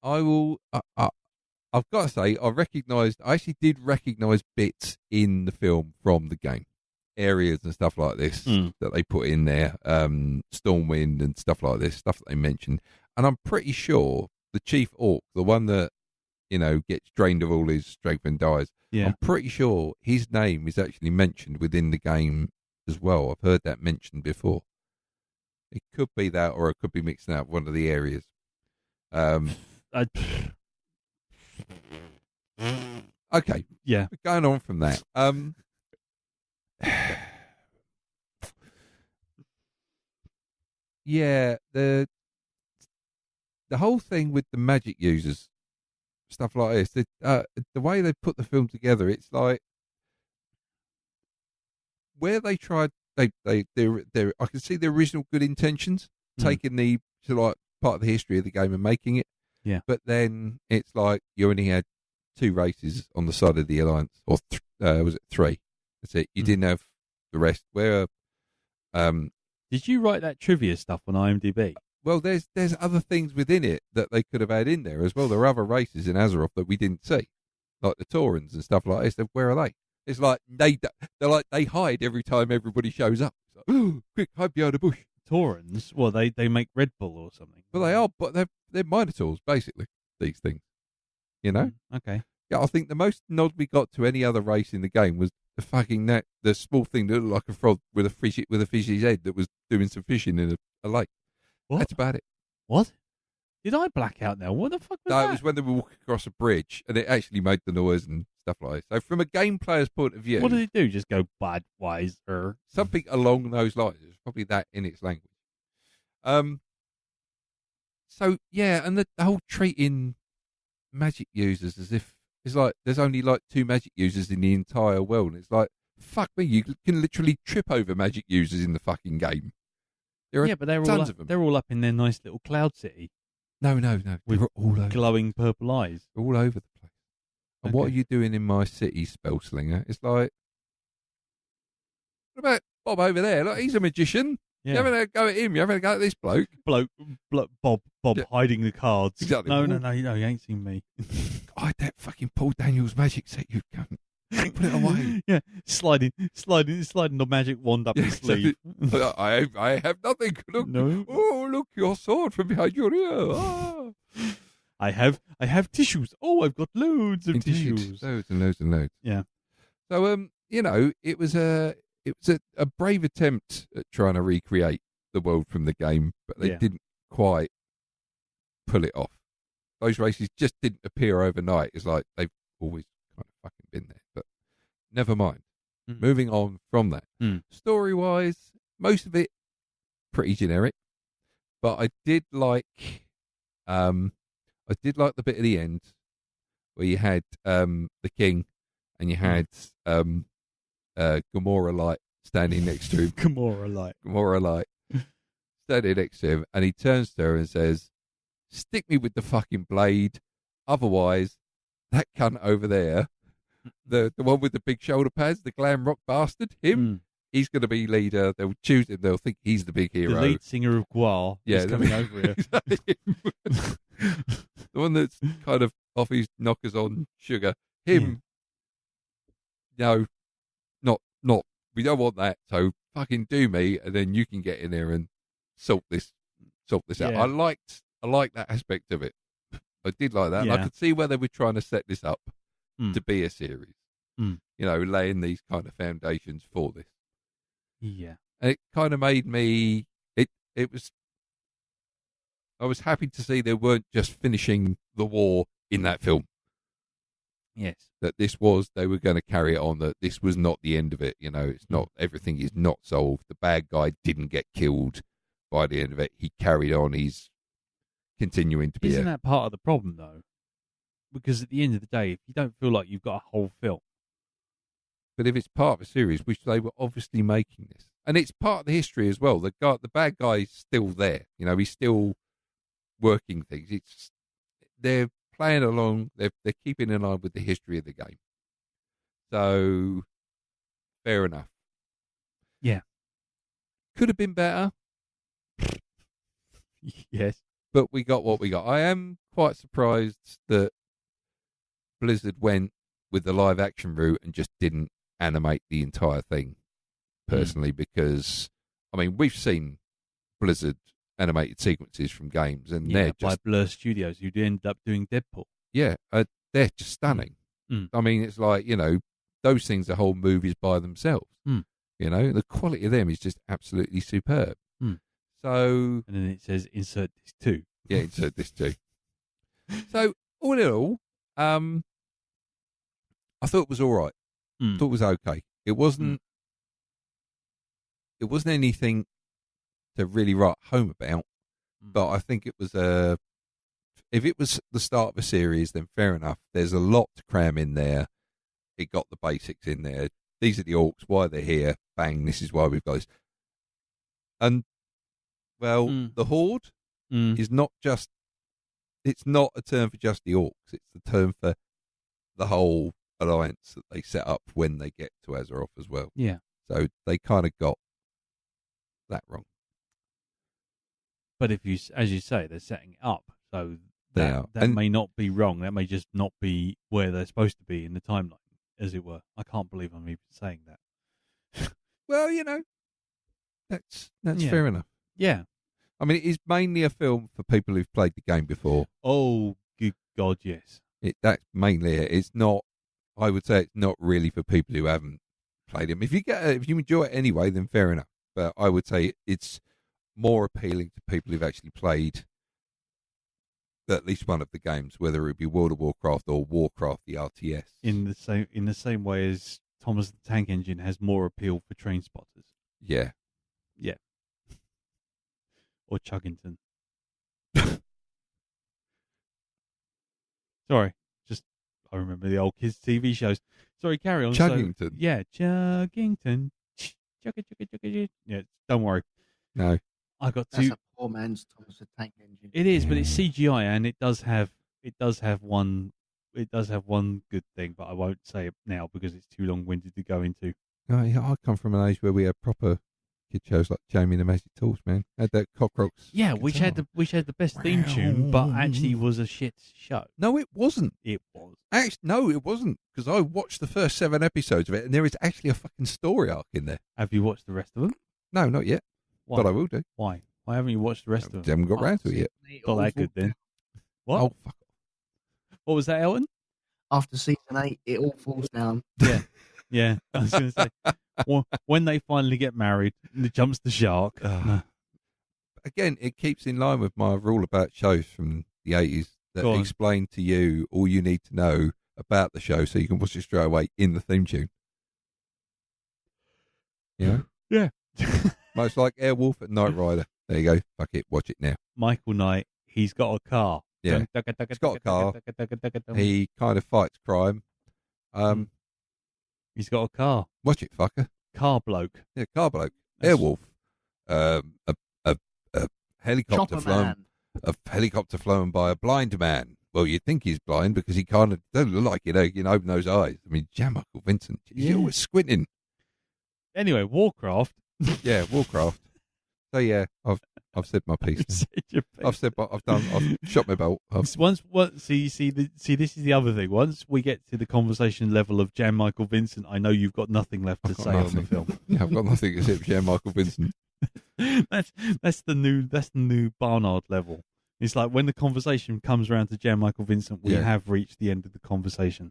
will. I've got to say, I actually did recognise bits in the film from the game, areas and stuff like this that they put in there, Stormwind and stuff like this, stuff that they mentioned, and I'm pretty sure the Chief Orc, the one that gets drained of all his strength and dies. Yeah. I'm pretty sure his name is actually mentioned within the game as well. I've heard that mentioned before. It could be that, or it could be mixing up one of the areas. Okay. Yeah. Going on from that. Yeah, the whole thing with the magic users, stuff like this, the way they put the film together, it's like where they tried. I can see the original good intentions, taking part of the history of the game and making it. Yeah. But then it's like you only had 2 races on the side of the alliance, or was it 3? That's it. You didn't have the rest. Where? Did you write that trivia stuff on IMDb? Well, there's other things within it that they could have had in there as well. There are other races in Azeroth that we didn't see, like the Taurans and stuff like this. Where are they? It's like they hide every time everybody shows up. It's like, oh, quick, hide behind a bush. Taurans? Well, they make Red Bull or something. Well, they are, but they're Minotaurs basically. These things, you know. Okay. Yeah, I think the most nod we got to any other race in the game was the small thing that looked like a frog with a fish's head that was doing some fishing in a lake. What? That's about it. What? Did I black out now? What the fuck was No, that? it was when they were walking across a bridge, and it actually made the noise and stuff like that. So, from a game player's point of view, What did it do? Just go Budweiser? something along those lines. It's probably that in its language. So yeah, and the whole treating magic users as if it's like there's only like 2 magic users in the entire world, and it's like, fuck me, you can literally trip over magic users in the fucking game. There are But they're tons all up, of them. they're all up in their nice little cloud city No. with They're all over, glowing purple eyes. all over the place. And what are Okay. you doing in my city, Spellslinger? It's like, what about Bob over there? Look, he's a magician. You Yeah. having a go at him? You having a go at this bloke? Bob Yeah. hiding the cards. Exactly. No, you ain't seen me. Hide that fucking Paul Daniels magic set, you cunt. Put it away. Yeah, sliding the magic wand up Yeah, his sleeve. I have nothing. Look. No. Oh, look, your sword from behind your ear. Ah. I have tissues. Oh, I've got loads of Indeed. tissues. Loads and loads and loads. Yeah. So, it was a brave attempt at trying to recreate the world from the game, but they Yeah. didn't quite pull it off. Those races just didn't appear overnight. It's like they've always kind of fucking been there, but never mind. Mm. Moving on from that. Mm. Story-wise, most of it pretty generic, but I did like the bit at the end where you had the king and you had Gamora Light standing next to him. Gamora like. Gamora Light standing next to him, and he turns to her and says, "Stick me with the fucking blade, otherwise that cunt over there, the one with the big shoulder pads, the glam rock bastard, him, he's going to be leader. They'll choose him. They'll think he's the big hero. The lead singer of Gwar is coming over here. Exactly. The one that's kind of off his knockers on sugar. Him, no, not. We don't want that. So fucking do me, and then you can get in there and sort this out. Yeah. I liked that aspect of it. I did like that. And I Yeah. could see where they were trying to set this up Mm. to be a series. Mm. You know, laying these kind of foundations for this. Yeah. And it kind of made me. It was. I was happy to see they weren't just finishing the war in that film. Yes. That they were going to carry it on. That this was not the end of it. You know, it's not, everything is not solved. The bad guy didn't get killed by the end of it. He carried on. He's continuing to be. Isn't that part of the problem though? Because at the end of the day, if you don't feel like you've got a whole film, But if it's part of a series, which they were obviously making this, and it's part of the history as well. The bad guy is still there. You know, he's still working things. They're playing along. They're keeping in line with the history of the game. So, fair enough. Yeah. Could have been better, yes. but we got what we got. I am quite surprised that Blizzard went with the live action route and just didn't animate the entire thing, personally, because, I mean, we've seen Blizzard animated sequences from games, and they're by just, Blur Studios, who ended up doing Deadpool. they're just stunning. Mm. I mean, it's like, you know, those things are whole movies by themselves. Mm. You know, the quality of them is just absolutely superb. Mm. So, And then it says insert this too. yeah, insert this too. So, all in all, I thought it was all right. Mm. I thought it was okay. It wasn't. It wasn't anything to really write home about. But I think it was if it was the start of a series, then fair enough. There's a lot to cram in there. It got the basics in there. These are the orcs. Why they're here? Bang! This is why we've got this. And well, the Horde is not just. It's not a term for just the orcs. It's the term for the whole alliance that they set up when they get to Azeroth as well. Yeah. So they kind of got that wrong. But if you, as you say, they're setting it up, so They are. that may not be wrong. That may just not be where they're supposed to be in the timeline, as it were. I can't believe I'm even saying that. Well, that's fair enough. Yeah. I mean, it is mainly a film for people who've played the game before. Oh, good God, yes. That's mainly it. It's not. I would say it's not really for people who haven't played them. If you enjoy it anyway, then fair enough. But I would say it's more appealing to people who've actually played at least one of the games, whether it be World of Warcraft or Warcraft, the RTS. In the same way as Thomas the Tank Engine has more appeal for train spotters. Yeah. Yeah. Or Chuggington. Sorry, just I remember the old kids' TV shows. Sorry, carry on. Chuggington. So, yeah, Chuggington. Yeah, don't worry. No. I got That's two. a poor man's Thomas the Tank Engine. It is, but it's CGI, and it does have one good thing, but I won't say it now because it's too long-winded to go into. I come from an age where we had proper kid shows like Jamie and the Magic Tools, man. Had that cockroach. Yeah, guitar. which had the best theme tune, but actually was a shit show. No, it wasn't. It was. Actually, no, it wasn't. Because I watched the first 7 episodes of it, and there is actually a fucking story arc in there. Have you watched the rest of them? No, not yet. Why? But I will do. Why? Why haven't you watched the rest of them? Haven't got round to it yet. Not that good then. What? Oh, fuck. What was that, Elton? After season 8, it all falls down. Yeah. Yeah. I was going to say, when they finally get married, it jumps the shark. Again, it keeps in line with my rule about shows from the 80s that Go on. explain to you all you need to know about the show so you can watch it straight away in the theme tune. You know? Yeah. Much like Airwolf at Knight Rider. There you go. Fuck it. Watch it now. Michael Knight, he's got a car. Yeah. He's got a car. He kind of fights crime. He's got a car. Watch it, fucker. Car bloke. Yeah, car bloke. That's- Airwolf. A helicopter Chopper flown. Man. A helicopter flown by a blind man. Well, you'd think he's blind because he kind of doesn't look like you can open those eyes. I mean, Jan-Michael Vincent, he's Yeah. always squinting. Anyway, Warcraft. Yeah, Warcraft. So yeah, I've said my piece. Said your piece. I've shot my belt. See, this is the other thing. Once we get to the conversation level of Jan Michael Vincent, I know you've got nothing left to I've got say on nothing. the film. Yeah, I've got nothing except Jan-Michael Vincent. that's the new Barnard level. It's like when the conversation comes around to Jan Michael Vincent, we Yeah. have reached the end of the conversation.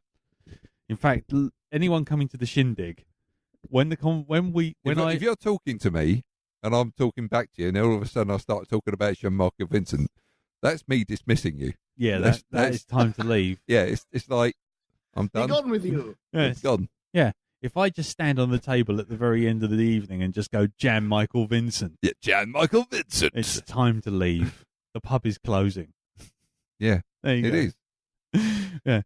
In fact, anyone coming to the shindig, If you're talking to me and I'm talking back to you, and then all of a sudden I start talking about Jan-Michael Vincent, that's me dismissing you. yeah, that's- that is time to leave. Yeah, it's like I'm Be done. gone with you. It's gone. If I just stand on the table at the very end of the evening and just go Jan Michael Vincent, Yeah, Jan-Michael Vincent. it's time to leave. The pub is closing. Yeah, There you it go. is. Yeah.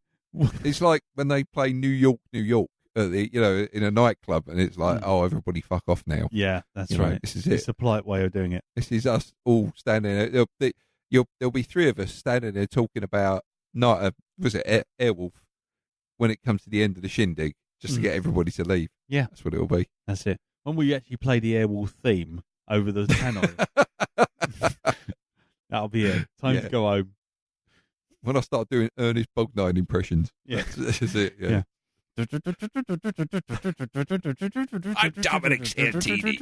It's like when they play New York, at the, in a nightclub, and it's like, oh, everybody fuck off now. Yeah, that's You know, right. this is It's it. a polite way of doing it. This is us all standing there. There'll be 3 of us standing there talking about Airwolf when it comes to the end of the shindig, just to get everybody to leave. Yeah. That's what it'll be. That's it. When we actually play the Airwolf theme over the tannoy, that'll be it. Time Yeah. to go home. When I start doing Ernest Bognine impressions. Yeah. That's it. Yeah. I'm Dominic Santini.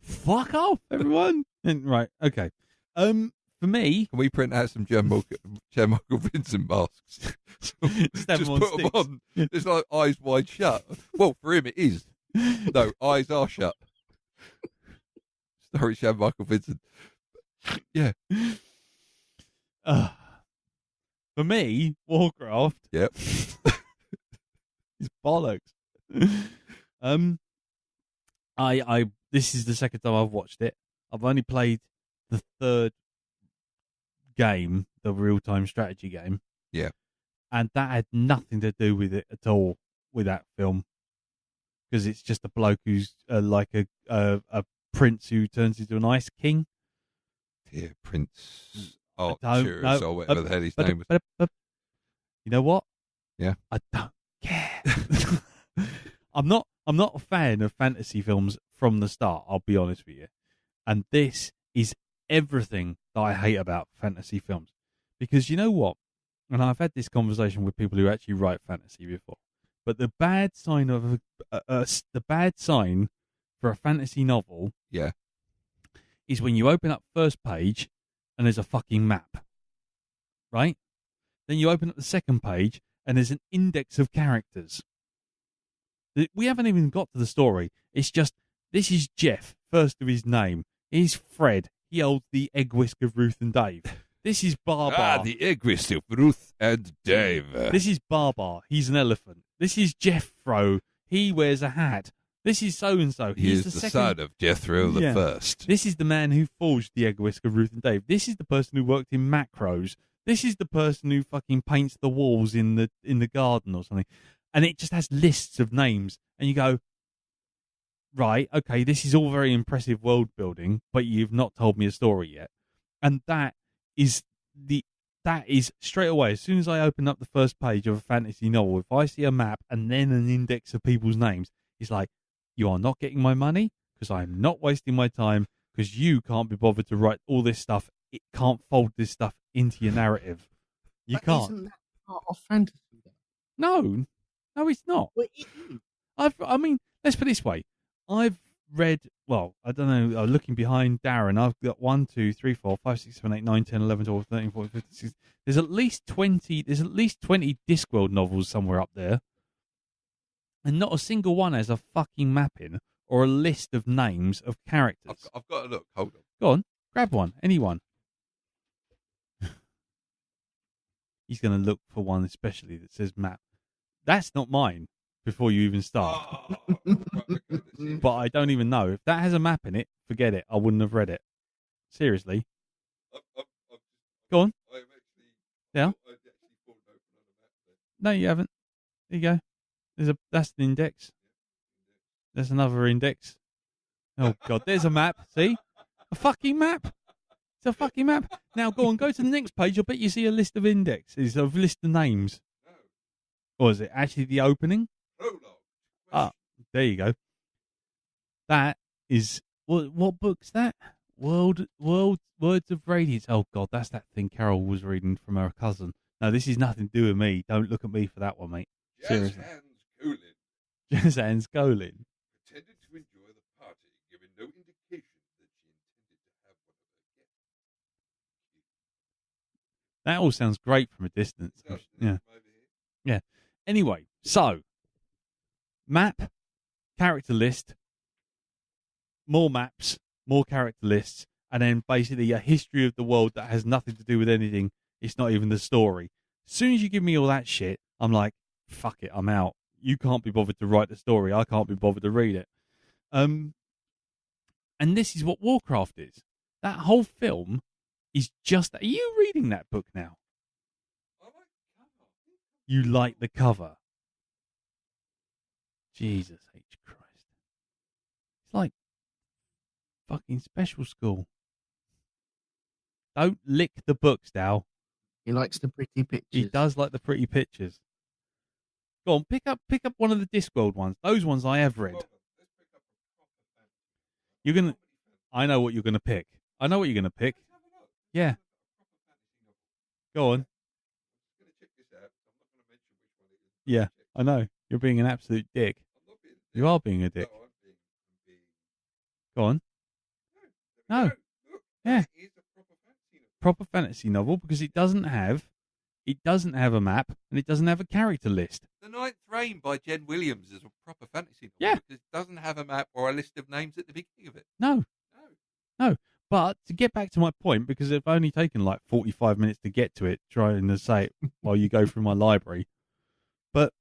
Fuck off, everyone. Right, okay. For me, Can we print out some Jan-Michael Vincent masks? Stab Just them on put them sticks. on. It's like eyes wide shut. Well, for him it is. No, eyes are shut. Sorry, Jan-Michael Vincent. Yeah. For me, Warcraft Yep. is bollocks. I this is the second time I've watched it. I've only played the third game, the real-time strategy game. Yeah. And that had nothing to do with it at all, with that film. Because it's just a bloke who's like a prince who turns into an ice king. Yeah, Prince don't Archer know. or whatever the hell his name was. You know what? Yeah. I don't care. I'm not a fan of fantasy films from the start, I'll be honest with you. And this is everything that I hate about fantasy films. Because you know what? And I've had this conversation with people who actually write fantasy before. But the bad sign of the bad sign for a fantasy novel, Yeah. is when you open up first page and there's a fucking map, right? Then you open up the second page and there's an index of characters. We haven't even got to the story. It's just, this is Jeff, first of his name. He's Fred. He holds the egg whisk of Ruth and Dave. This is Barbar. The egg whisk of Ruth and Dave. This is Barbar. He's an elephant. This is Jethro. He wears a hat. This is so-and-so. He is the son of Jethro the First. This is the man who forged the egg whisk of Ruth and Dave. This is the person who worked in macros. This is the person who fucking paints the walls in the garden or something. And it just has lists of names. And you go, right, okay, this is all very impressive world building, but you've not told me a story yet. And that is straight away, as soon as I open up the first page of a fantasy novel, if I see a map and then an index of people's names, it's like, you are not getting my money because I'm not wasting my time because you can't be bothered to write all this stuff. It can't fold this stuff into your narrative. You can't. Isn't that part of fantasy, though? No, it's not. Well, it is. I mean, let's put it this way. I've read, well, I don't know, looking behind Darren, I've got 1, 2, 3, 4, 5, 6, 7, 8, 9, 10, 11, 12, 13, 14, 15, 16. There's at least 20 Discworld novels somewhere up there. And not a single one has a fucking mapping or a list of names of characters. I've got to look. Hold on. Go on, grab one, anyone. He's going to look for one especially that says map. That's not mine before you even start. But I don't even know. If that has a map in it, forget it. I wouldn't have read it. Seriously. Go on. Yeah? No, you haven't. There you go. That's the index. There's another index. Oh, God. There's a map. See? A fucking map. It's a fucking map. Now, go to the next page. I bet you see a list of indexes, a list of names. Or is it actually the opening? Ah, there you go. That is... What book's that? Words of Radiance. Oh, God, that's that thing Carol was reading from her cousin. No, this is nothing to do with me. Don't look at me for that one, mate. Seriously. Jazz Hands Colin. Pretended to enjoy the party, giving no indication that she intended to have one of her guests. That all sounds great from a distance. Yeah. Yeah. Anyway, so map, character list, more maps, more character lists, and then basically a history of the world that has nothing to do with anything. It's not even the story. As soon as you give me all that shit, I'm like, fuck it, I'm out. You can't be bothered to write the story. I can't be bothered to read it. And this is what Warcraft is. That whole film is just... Are you reading that book now? You like the cover. Jesus H. Christ. It's like fucking special school. Don't lick the books, Dal. He likes the pretty pictures. He does like the pretty pictures. Go on, pick up one of the Discworld ones. Those ones I have read. You're gonna... I know what you're gonna pick. Yeah. Go on. Yeah, I know. You're being an absolute dick. You are being a dick. Go on. No. Yeah. Proper fantasy novel because it doesn't have a map and it doesn't have a character list. The Ninth Reign by Jen Williams is a proper fantasy novel. Yeah. Because it doesn't have a map or a list of names at the beginning of it. No. But to get back to my point, because it's only taken like 45 minutes to get to it, trying to say it while you go through my library. But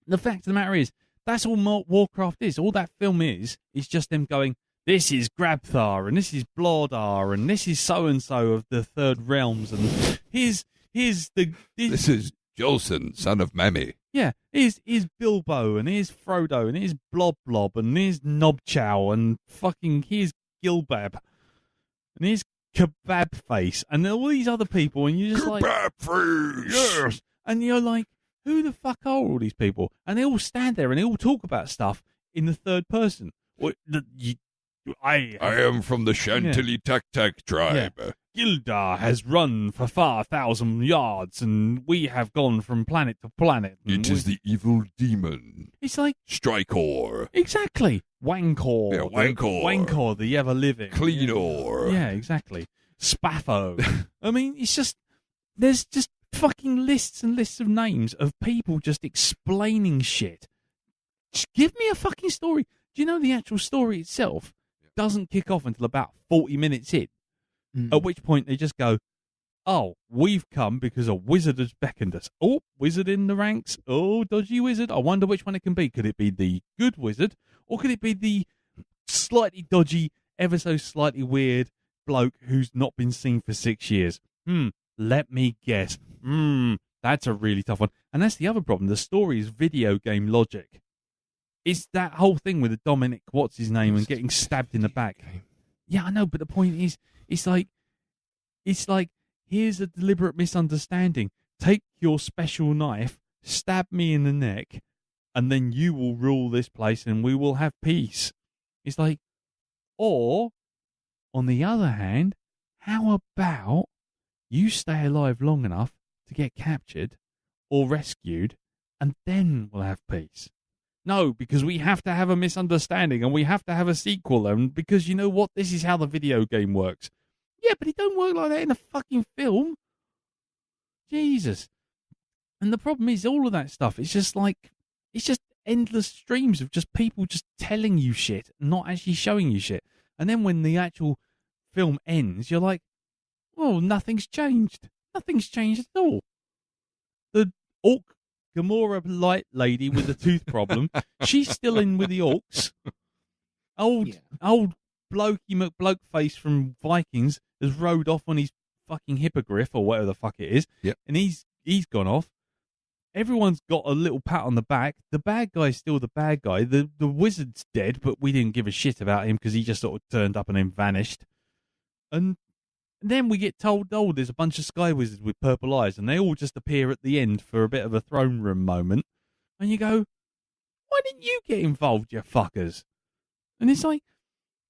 the fact of the matter is, that's all Warcraft is. All that film is just them going, this is Grabthar, and this is Blodar, and this is so-and-so of the Third Realms, and here's This is Jolson, son of Mammy. Yeah, here's Bilbo, and here's Frodo, and here's Blob, and here's Nobchow, and fucking here's Gilbab, and here's Kebab Face, and all these other people, and you're just like... Kebab Face! Yes! And you're like, who the fuck are all these people? And they all stand there, and they all talk about stuff in the third person. I am from the Chantilly Tak tribe. Yeah. Gildar has run for 5,000 yards, and we have gone from planet to planet. It is the evil demon. It's like Strikor. exactly Wankor. Yeah, Wankor. Wankor, the ever living. Cleanor. Yeah, exactly. Spaffo. I mean, it's just there's just fucking lists and lists of names of people just explaining shit. Just give me a fucking story. Do you know the actual story itself doesn't kick off until about 40 minutes in? At which point they just go, oh, we've come because a wizard has beckoned us. Oh, wizard in the ranks. Oh, dodgy wizard. I wonder which one it can be. Could it be the good wizard, or could it be the slightly dodgy, ever so slightly weird bloke who's not been seen for 6 years? Let me guess. That's a really tough one. And that's the other problem. The story is video game logic. It's that whole thing with the Dominic, what's his name, and getting stabbed in the back. Yeah, I know, but the point is, it's like, here's a deliberate misunderstanding. Take your special knife, stab me in the neck, and then you will rule this place and we will have peace. It's like, or, on the other hand, how about you stay alive long enough to get captured or rescued, and then we'll have peace? No, because we have to have a misunderstanding and we have to have a sequel. And because you know what? This is how the video game works. Yeah, but it don't work like that in a fucking film. Jesus. And the problem is all of that stuff. It's just endless streams of just people just telling you shit, not actually showing you shit. And then when the actual film ends, you're like, well, nothing's changed. Nothing's changed at all. The orc Gamora light lady with the tooth problem, she's still in with the orcs. Old blokey McBloke face from Vikings has rode off on his fucking hippogriff or whatever the fuck it is. Yep. And he's gone off. Everyone's got a little pat on the back. The bad guy's still the bad guy. The wizard's dead, but we didn't give a shit about him because he just sort of turned up and then vanished. And then we get told, oh, there's a bunch of sky wizards with purple eyes, and they all just appear at the end for a bit of a throne room moment. And you go, why didn't you get involved, you fuckers? And it's like,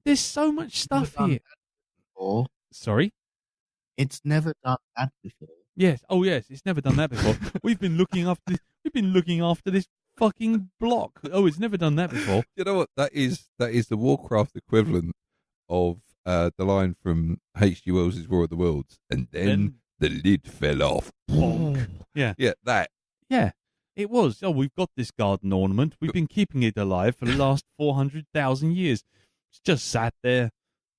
there's so much stuff here. Before. Sorry? It's never done that before. Yes. Oh, yes. It's never done that before. We've been looking after this fucking block. Oh, it's never done that before. You know what? That is the Warcraft equivalent of the line from H.G. Wells' War of the Worlds, and then the lid fell off. Yeah. Yeah, that. Yeah, it was. Oh, we've got this garden ornament. We've been keeping it alive for the last 400,000 years. It's just sat there.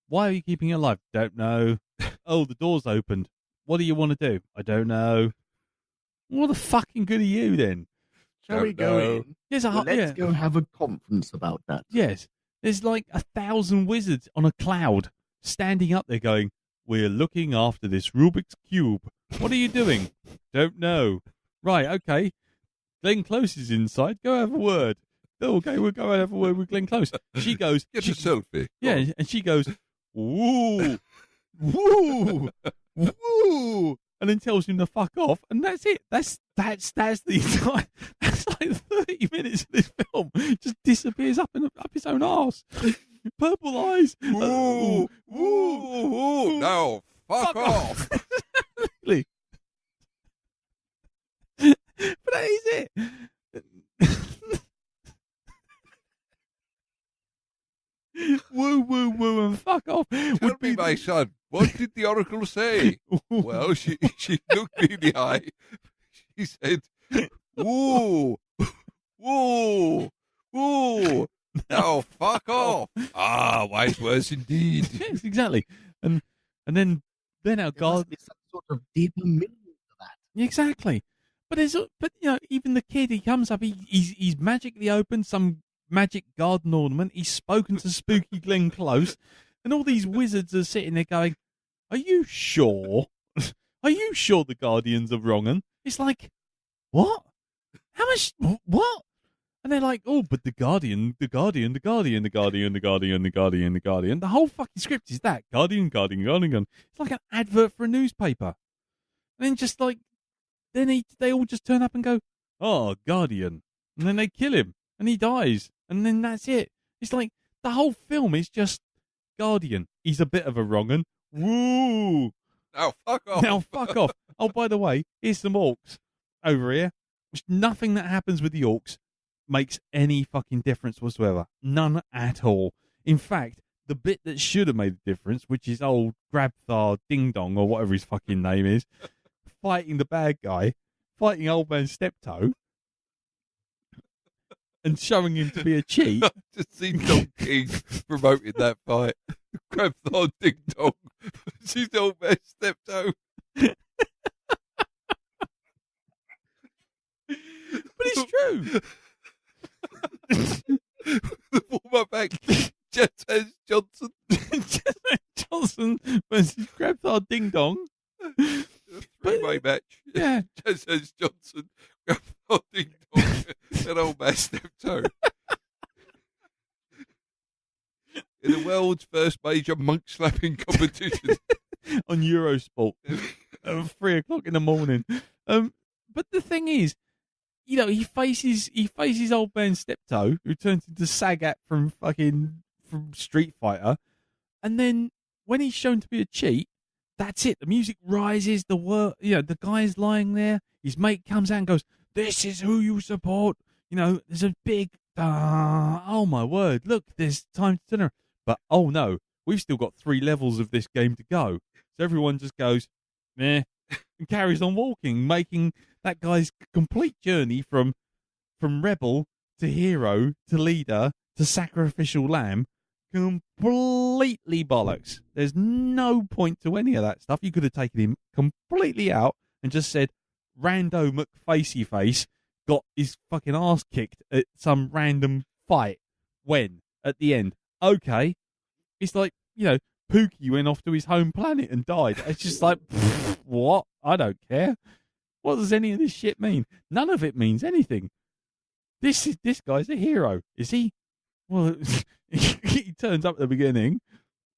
Why are you keeping it alive? Don't know. Oh, the door's opened. What do you want to do? I don't know. What the fucking good are you then? Shall we go in? Let's go have a conference about that. Yes. There's like 1,000 wizards on a cloud standing up there going, we're looking after this Rubik's Cube. What are you doing? Don't know. Right, okay. Glenn Close is inside. Go have a word. Oh, okay, we'll go and have a word with Glenn Close. She goes... Get a selfie. Yeah, and she goes, woo, woo, woo, and then tells him to fuck off, and that's it. That's the entire... That's like 30 minutes of this film. Just disappears up his own arse. Purple eyes. Woo, woo, woo. No, fuck off. Really? But that is it. Woo, woo, woo, and fuck off. Tell me, my son, what did the oracle say? Well, she looked me in the eye. She said, woo, woo, woo. Now, fuck off. Ah, wise words indeed. Yes, exactly. And then our There must be some sort of deeper meaning to that. Exactly. But even the kid, he comes up, he's magically opened some magic garden ornament. He's spoken to spooky Glenn Close, and all these wizards are sitting there going, "Are you sure? Are you sure the Guardians are wrong?" And it's like, what? How much? What? And they're like, "Oh, but the Guardian. The whole fucking script is that Guardian. It's like an advert for a newspaper." And then just like, they all just turn up and go, "Oh, Guardian," and then they kill him, and he dies. And then that's it. It's like the whole film is just Guardian. He's a bit of a wrong 'un. Woo! Oh, fuck off. Now fuck off. Oh, by the way, here's some orcs over here. Nothing that happens with the orcs makes any fucking difference whatsoever. None at all. In fact, the bit that should have made a difference, which is old Grabthar Ding Dong or whatever his fucking name is, fighting the bad guy, fighting old man Steptoe, and showing him to be a cheat. I've just seen Don King promoting that fight. Grab the ding dong. She's the old man Steptoe. But it's true. The warm-up act, Jets Johnson. Johnson versus Grabthar Ding Dong. Three-way match. Yeah. Jets Johnson, Grab Ding Dong, and old man Steptoe. In the world's first major monk slapping competition. On Eurosport at 3 o'clock in the morning. But the thing is, he faces old man Steptoe, who turns into Sagat from Street Fighter, and then when he's shown to be a cheat, that's it. The music rises. The guy's lying there. His mate comes out and goes, "This is who you support." There's a big. Oh my word! Look, there's time to dinner. But oh no, we've still got 3 levels of this game to go. So everyone just goes, meh, and carries on walking, making that guy's complete journey from rebel to hero to leader to sacrificial lamb completely bollocks. There's no point to any of that stuff. You could have taken him completely out and just said, Rando McFacey Face got his fucking ass kicked at some random fight. When? At the end. Okay. It's like, Pookie went off to his home planet and died. It's just like, what? I don't care. What does any of this shit mean? None of it means anything. This guy's a hero, is he? Well, he turns up at the beginning.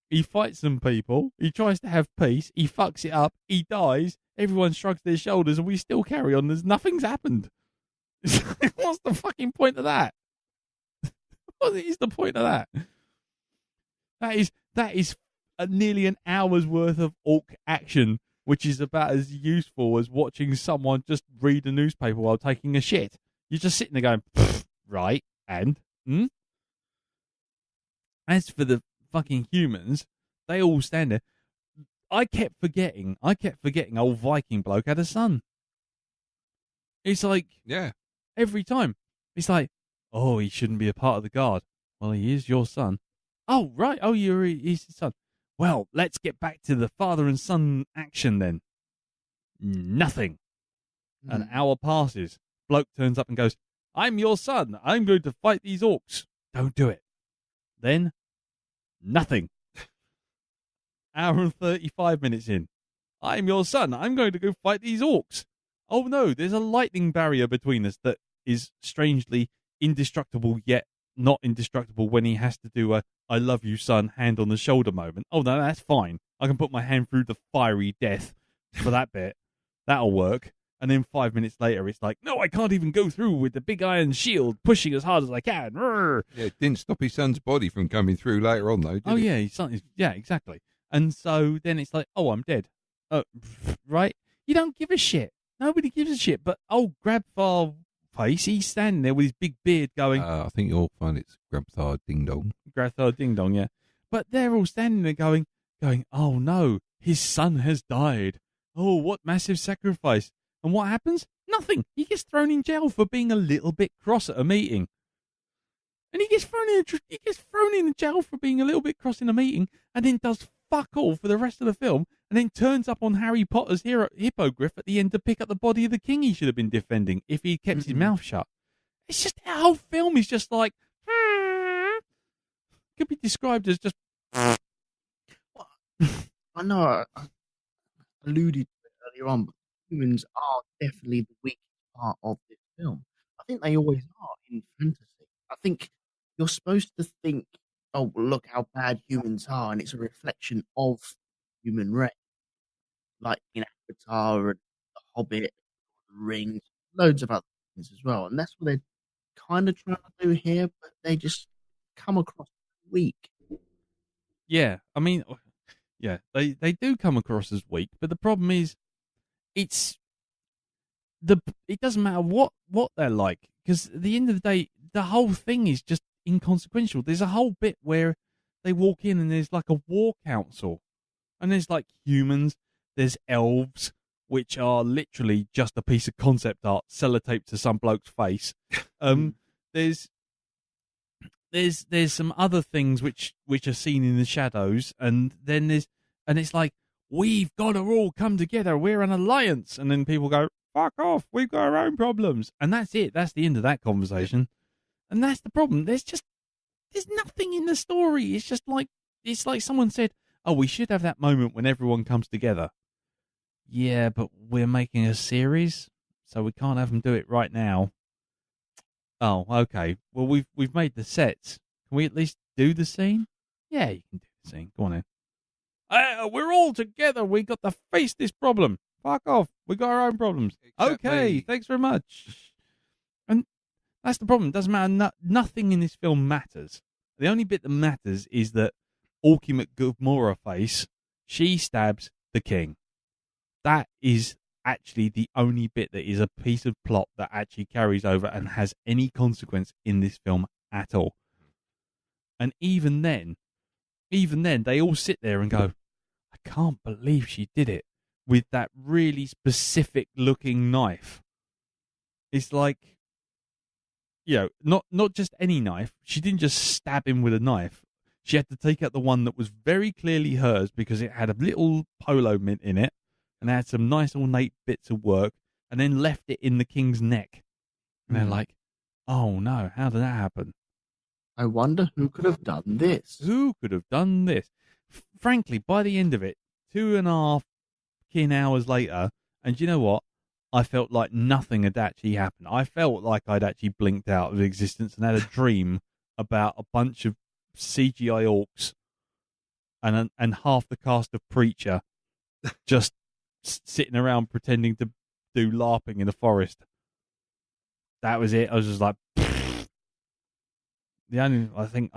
He fights some people. He tries to have peace. He fucks it up. He dies. Everyone shrugs their shoulders, and we still carry on. Nothing's happened. What's the fucking point of that? What is the point of that? That is nearly an hour's worth of orc action, which is about as useful as watching someone just read a newspaper while taking a shit. You're just sitting there going, right, and? As for the fucking humans, they all stand there. I kept forgetting old Viking bloke had a son. It's like, yeah, every time. It's like, oh, he shouldn't be a part of the guard. Well, he is your son. Oh, right. Oh, he's his son. Well, let's get back to the father and son action then. Nothing. An hour passes. Bloke turns up and goes, I'm your son. I'm going to fight these orcs. Don't do it. Then, nothing. Hour and 35 minutes in. I'm your son. I'm going to go fight these orcs. Oh no, there's a lightning barrier between us that is strangely indestructible yet not indestructible when he has to do a I love you son hand on the shoulder moment. Oh no, that's fine. I can put my hand through the fiery death for that bit. That'll work. And then 5 minutes later it's like, no, I can't even go through with the big iron shield pushing as hard as I can. Yeah, it didn't stop his son's body from coming through later on though, did it? Yeah, his son yeah, exactly. And so then it's like, oh, I'm dead. Right? You don't give a shit. Nobody gives a shit. But Grabthar Face, he's standing there with his big beard going. I think you'll find it's Grabthar Ding Dong. Grabthar Ding Dong, yeah. But they're all standing there going, oh no, his son has died. Oh, what massive sacrifice. And what happens? Nothing. He gets thrown in jail for being a little bit cross at a meeting. And he gets thrown in jail for being a little bit cross in a meeting and then does fuck all for the rest of the film and then turns up on Harry Potter's hippogriff at the end to pick up the body of the king he should have been defending if he'd kept his mouth shut. It's just, the whole film is just like, could be described as just. I know I alluded to it earlier on, but humans are definitely the weakest part of this film. I think they always are in fantasy. I think you're supposed to think, oh, look how bad humans are, and it's a reflection of human race. Like in Avatar and The Hobbit, The Rings, loads of other things as well. And that's what they're kind of trying to do here, but they just come across weak. Yeah, I mean, yeah, they do come across as weak, but the problem is, it doesn't matter what they're like, because at the end of the day, the whole thing is just inconsequential. There's a whole bit where they walk in and there's like a war council, and there's like humans, there's elves, which are literally just a piece of concept art sellotaped to some bloke's face. There's some other things which are seen in the shadows, and then it's like, we've got to all come together, we're an alliance, and then people go, fuck off, we've got our own problems, and that's it. That's the end of that conversation, and that's the problem. There's nothing in the story. It's just like, it's like someone said, oh, we should have that moment when everyone comes together. Yeah, but we're making a series, so we can't have them do it right now. Oh, okay. Well, we've made the sets. Can we at least do the scene? Yeah, you can do the scene. Go on in. We're all together. We got to face this problem. Fuck off. We got our own problems. Okay, thanks very much. And that's the problem. It doesn't matter. Nothing in this film matters. The only bit that matters is that Orky McGomora face, she stabs the king. That is actually the only bit that is a piece of plot that actually carries over and has any consequence in this film at all. And even then, they all sit there and go, I can't believe she did it with that really specific looking knife. It's like, not just any knife. She didn't just stab him with a knife. She had to take out the one that was very clearly hers because it had a little polo mint in it and had some nice ornate bits of work, and then left it in the king's neck. And they're like, oh no, how did that happen? I wonder who could have done this. Who could have done this? Frankly, by the end of it, 2.5 hours later, and you know what? I felt like nothing had actually happened. I felt like I'd actually blinked out of existence and had a dream about a bunch of CGI orcs and half the cast of Preacher just sitting around pretending to do LARPing in the forest. That was it. I was just like, I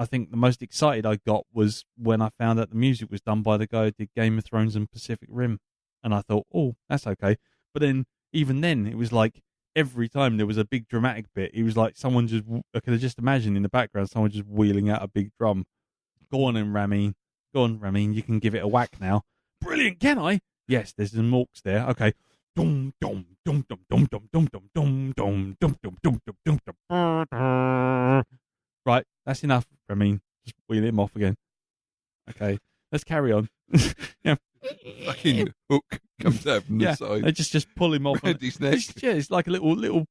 think the most excited I got was when I found out the music was done by the guy who did Game of Thrones and Pacific Rim, and I thought, oh, that's okay. But then, even then, it was like every time there was a big dramatic bit, it was like someone just, I could just imagine in the background someone just wheeling out a big drum. Go on, Ramin. Go on, Ramin. You can give it a whack now. Brilliant, can I? Yes, there's some orcs there. Okay. Dum dum dum dum dum dum dum dum dum dum dum dum dum dum dum. Right, that's enough. Ramin, just wheel him off again. Okay, let's carry on. Yeah. Fucking hook comes out from the side. They just pull him off. His neck. It's like a little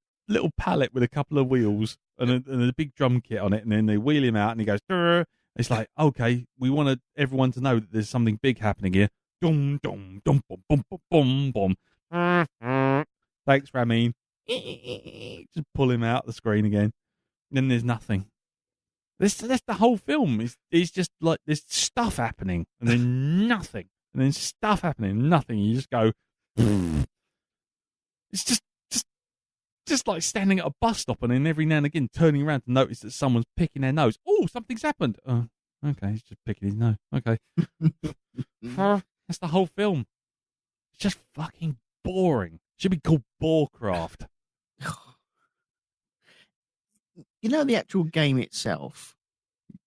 pallet with a couple of wheels and a big drum kit on it, and then they wheel him out, and he goes. Durr. It's like, okay, we want everyone to know that there's something big happening here. Dum dum dum bum bum bum bum bum. Thanks, Ramin. Just pull him out the screen again. And then there's nothing. That's the whole film. It's just like there's stuff happening and then nothing, and then stuff happening and nothing. You just go. It's just like standing at a bus stop and then every now and again turning around to notice that someone's picking their nose. Oh, something's happened. Okay, he's just picking his nose. Okay. That's the whole film. It's just fucking boring. Should be called Warcraft. You know the actual game itself?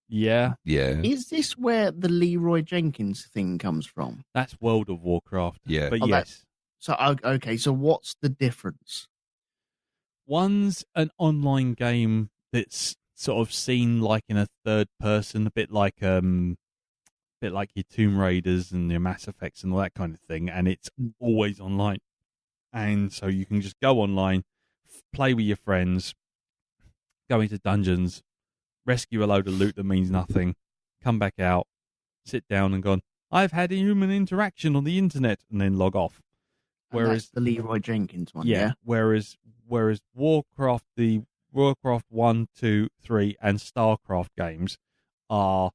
Yeah. Yeah. Is this where the Leroy Jenkins thing comes from? That's World of Warcraft. Yeah. But yes. So, okay, so what's the difference? One's an online game that's sort of seen like in a third person, a bit like your Tomb Raiders and your Mass Effects and all that kind of thing, and it's always online. And so you can just go online, play with your friends, go into dungeons, rescue a load of loot that means nothing, come back out, sit down and go, I've had a human interaction on the internet, and then log off. Whereas that's the Leroy Jenkins one, yeah. Whereas Warcraft, the Warcraft 1, 2, 3, and StarCraft games are,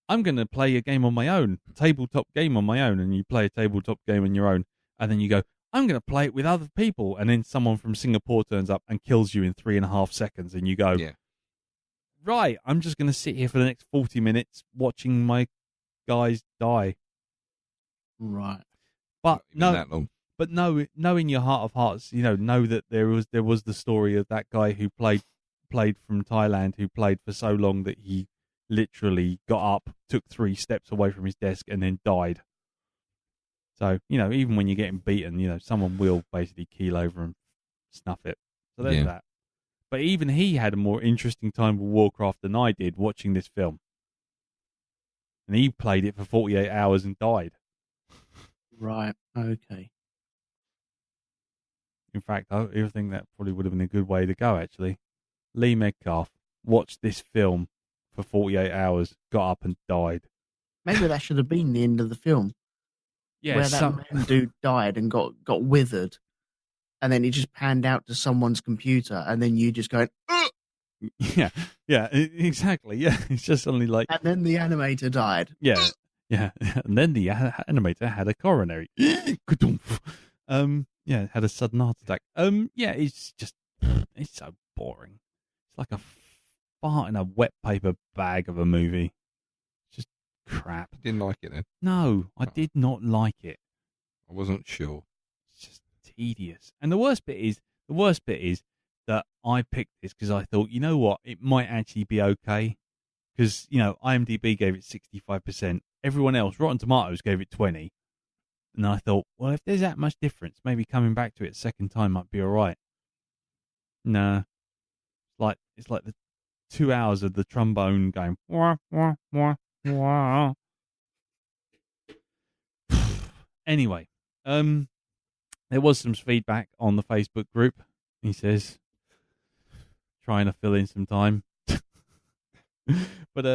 I'm going to play a game on my own, a tabletop game on my own, and you play a tabletop game on your own, and then you go, I'm going to play it with other people, and then someone from Singapore turns up and kills you in 3.5 seconds, and you go, right, I'm just going to sit here for the next 40 minutes watching my guys die. Right. But Not even that long. but know in your heart of hearts, know that there was the story of that guy who played from Thailand, who played for so long that he literally got up, took 3 steps away from his desk, and then died. So, even when you're getting beaten, someone will basically keel over and snuff it. So there's that. But even he had a more interesting time with Warcraft than I did watching this film. And he played it for 48 hours and died. Right. Okay. In fact, I think that probably would have been a good way to go, actually. Lee Metcalf watched this film for 48 hours, got up and died. Maybe that should have been the end of the film. Yeah, where that main dude died and got withered, and then it just panned out to someone's computer, and then you just go, ugh! Yeah, exactly. Yeah, it's just suddenly like, and then the animator died. Yeah, and then the animator had a coronary. Had a sudden heart attack. It's so boring. It's like a fart in a wet paper bag of a movie. Just crap. You didn't like it then? No, I did not like it. I wasn't sure. It's just tedious. And the worst bit is that I picked this because I thought, you know what, it might actually be okay. Because, IMDb gave it 65%. Everyone else, Rotten Tomatoes, gave it 20%. And I thought, well, if there's that much difference, maybe coming back to it a second time might be all right. Nah. It's like the 2 hours of the trombone going, wah, wah, wah, wah. Anyway, there was some feedback on the Facebook group. He says, trying to fill in some time. But,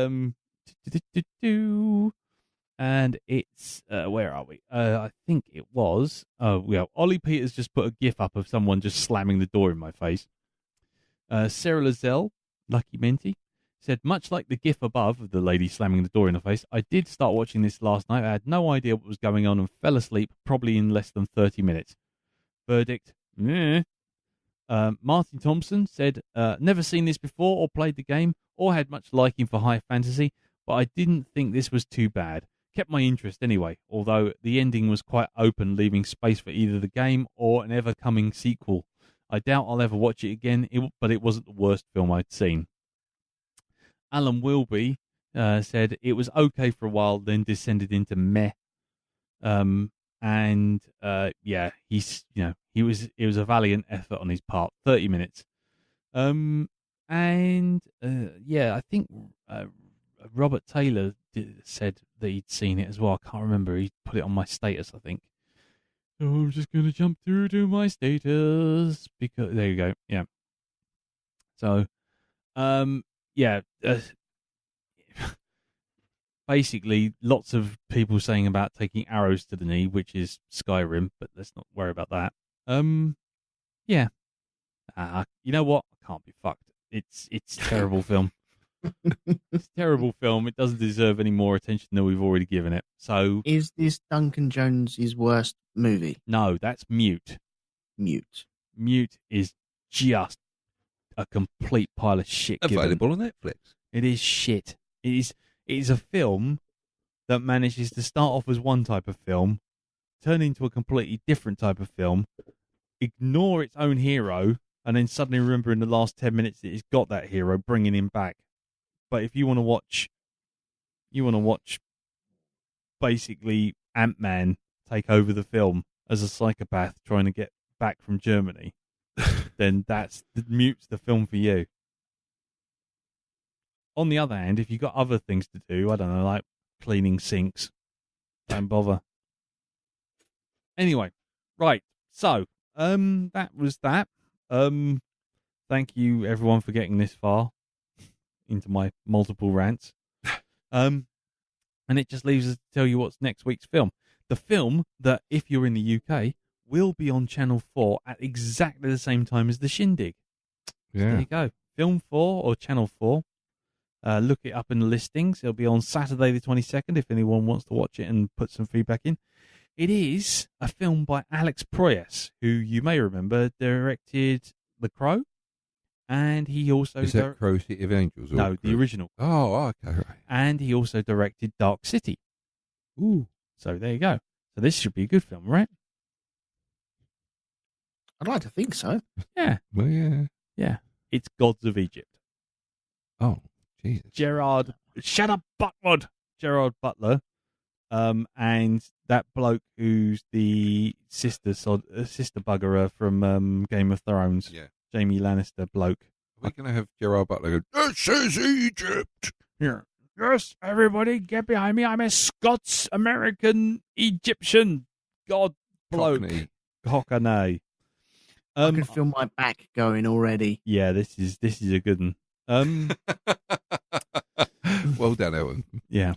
and it's, where are we? I think it was, Ollie Peters just put a gif up of someone just slamming the door in my face. Sarah Lazelle, Lucky Minty, said, much like the gif above of the lady slamming the door in her face, I did start watching this last night. I had no idea what was going on and fell asleep probably in less than 30 minutes. Verdict, meh. Martin Thompson said, never seen this before or played the game or had much liking for high fantasy, but I didn't think this was too bad. Kept my interest anyway, although the ending was quite open, leaving space for either the game or an ever-coming sequel. I doubt I'll ever watch it again, but it wasn't the worst film I'd seen. Alan Wilby said it was okay for a while, then descended into meh. It was a valiant effort on his part. 30 minutes. I think Robert Taylor said that he'd seen it as well. I can't remember. He put it on my status, I think. So I'm just going to jump through to my status because there you go. Yeah. So, basically, lots of people saying about taking arrows to the knee, which is Skyrim, but let's not worry about that. You know what? I can't be fucked. It's a terrible film. It's a terrible film. It doesn't deserve any more attention than we've already given it. So, is this Duncan Jones' worst movie? No, that's Mute. Mute is just a complete pile of shit. Available on Netflix. It is shit. It is a film that manages to start off as one type of film, turn into a completely different type of film, ignore its own hero, and then suddenly remember in the last 10 minutes that it's got that hero, bringing him back. But if you want to watch basically Ant-Man take over the film as a psychopath trying to get back from Germany, then Mute's the film for you. On the other hand, if you've got other things to do, I don't know, like cleaning sinks, don't bother. Anyway, right. So, that was that. Thank you everyone for getting this far into my multiple rants. And it just leaves us to tell you what's next week's film. The film that, if you're in the UK, will be on Channel 4 at exactly the same time as The Shindig. Yeah. So there you go. Film 4 or Channel 4. Look it up in the listings. It'll be on Saturday the 22nd if anyone wants to watch it and put some feedback in. It is a film by Alex Proyas, who you may remember directed The Crow. And he also... Is that Crow City of Angels? Or no, the original. Oh, okay. Right. And he also directed Dark City. Ooh. So there you go. So this should be a good film, right? I'd like to think so. Yeah. Well, yeah. Yeah. It's Gods of Egypt. Oh, Jesus. Shut up, Buttwood. Gerard Butler. And that bloke who's the sister buggerer from Game of Thrones. Yeah. Jamie Lannister bloke. We're going to have Gerard Butler go, this is Egypt. Yeah. Yes, everybody, get behind me. I'm a Scots-American Egyptian god bloke. Cockney. I can feel my back going already. Yeah, this is a good one. Well done, Elton. Yeah.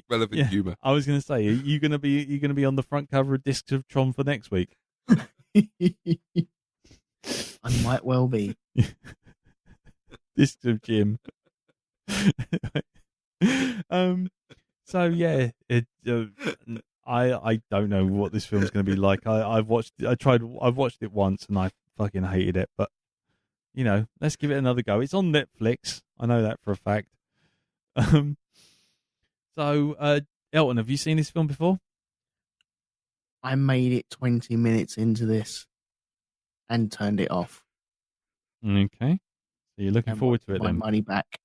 Relevant humour. I was going to say, are you going to be on the front cover of Discs of Tron for next week? I might well be. Discs of Jim. So yeah, I don't know what this film's going to be like. I've watched it once and I fucking hated it, but you know, let's give it another go. It's on Netflix. I know that for a fact. So Elton, have you seen this film before? I made it 20 minutes into this and turned it off. Okay. So you're looking forward to it my then? Money back.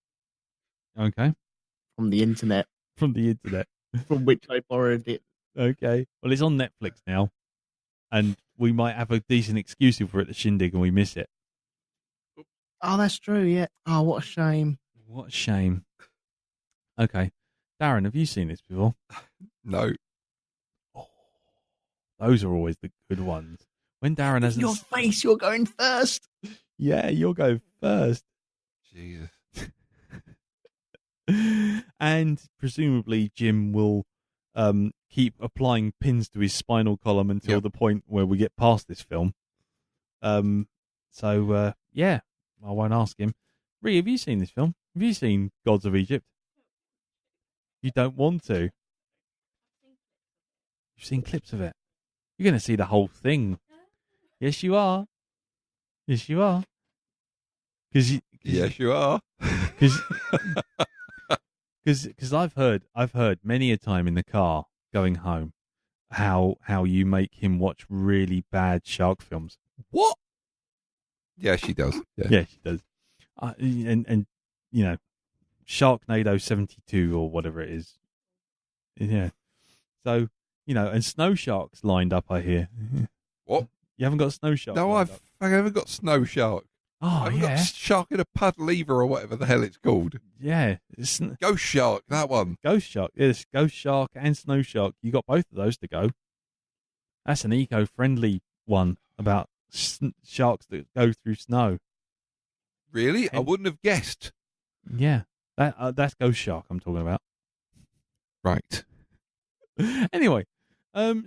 Okay. From the internet. From the internet. From which I borrowed it. Okay. Well, it's on Netflix now. And we might have a decent excuse for it at Shindig and we miss it. Oh, that's true, yeah. Oh, what a shame. What a shame. Okay. Darren, have you seen this before? No. Oh, those are always the good ones. When Darren hasn't... Your face, you're going first. Yeah, you'll go first. Jesus. And presumably Jim will keep applying pins to his spinal column until the point where we get past this film. Yeah, I won't ask him. Ree, have you seen this film? Have you seen Gods of Egypt? You don't want to? You've seen clips of it. You're going to see the whole thing. Yes, you are. Yes, you are. Yes, you are. Because I've heard many a time in the car going home how you make him watch really bad shark films. What? Yeah, she does. Yeah, she does. And you know, Sharknado 72 or whatever it is. Yeah. So, you know, and snow sharks lined up, I hear. What? You haven't got snow shark? No, I haven't got snow shark. Oh, I've got shark in a pud lever or whatever the hell it's called. Yeah. Ghost shark, that one. Ghost shark. Yes, ghost shark and snow shark. You got both of those to go. That's an eco-friendly one about sharks that go through snow. Really? I wouldn't have guessed. Yeah. That's ghost shark I'm talking about. Right. Anyway, I've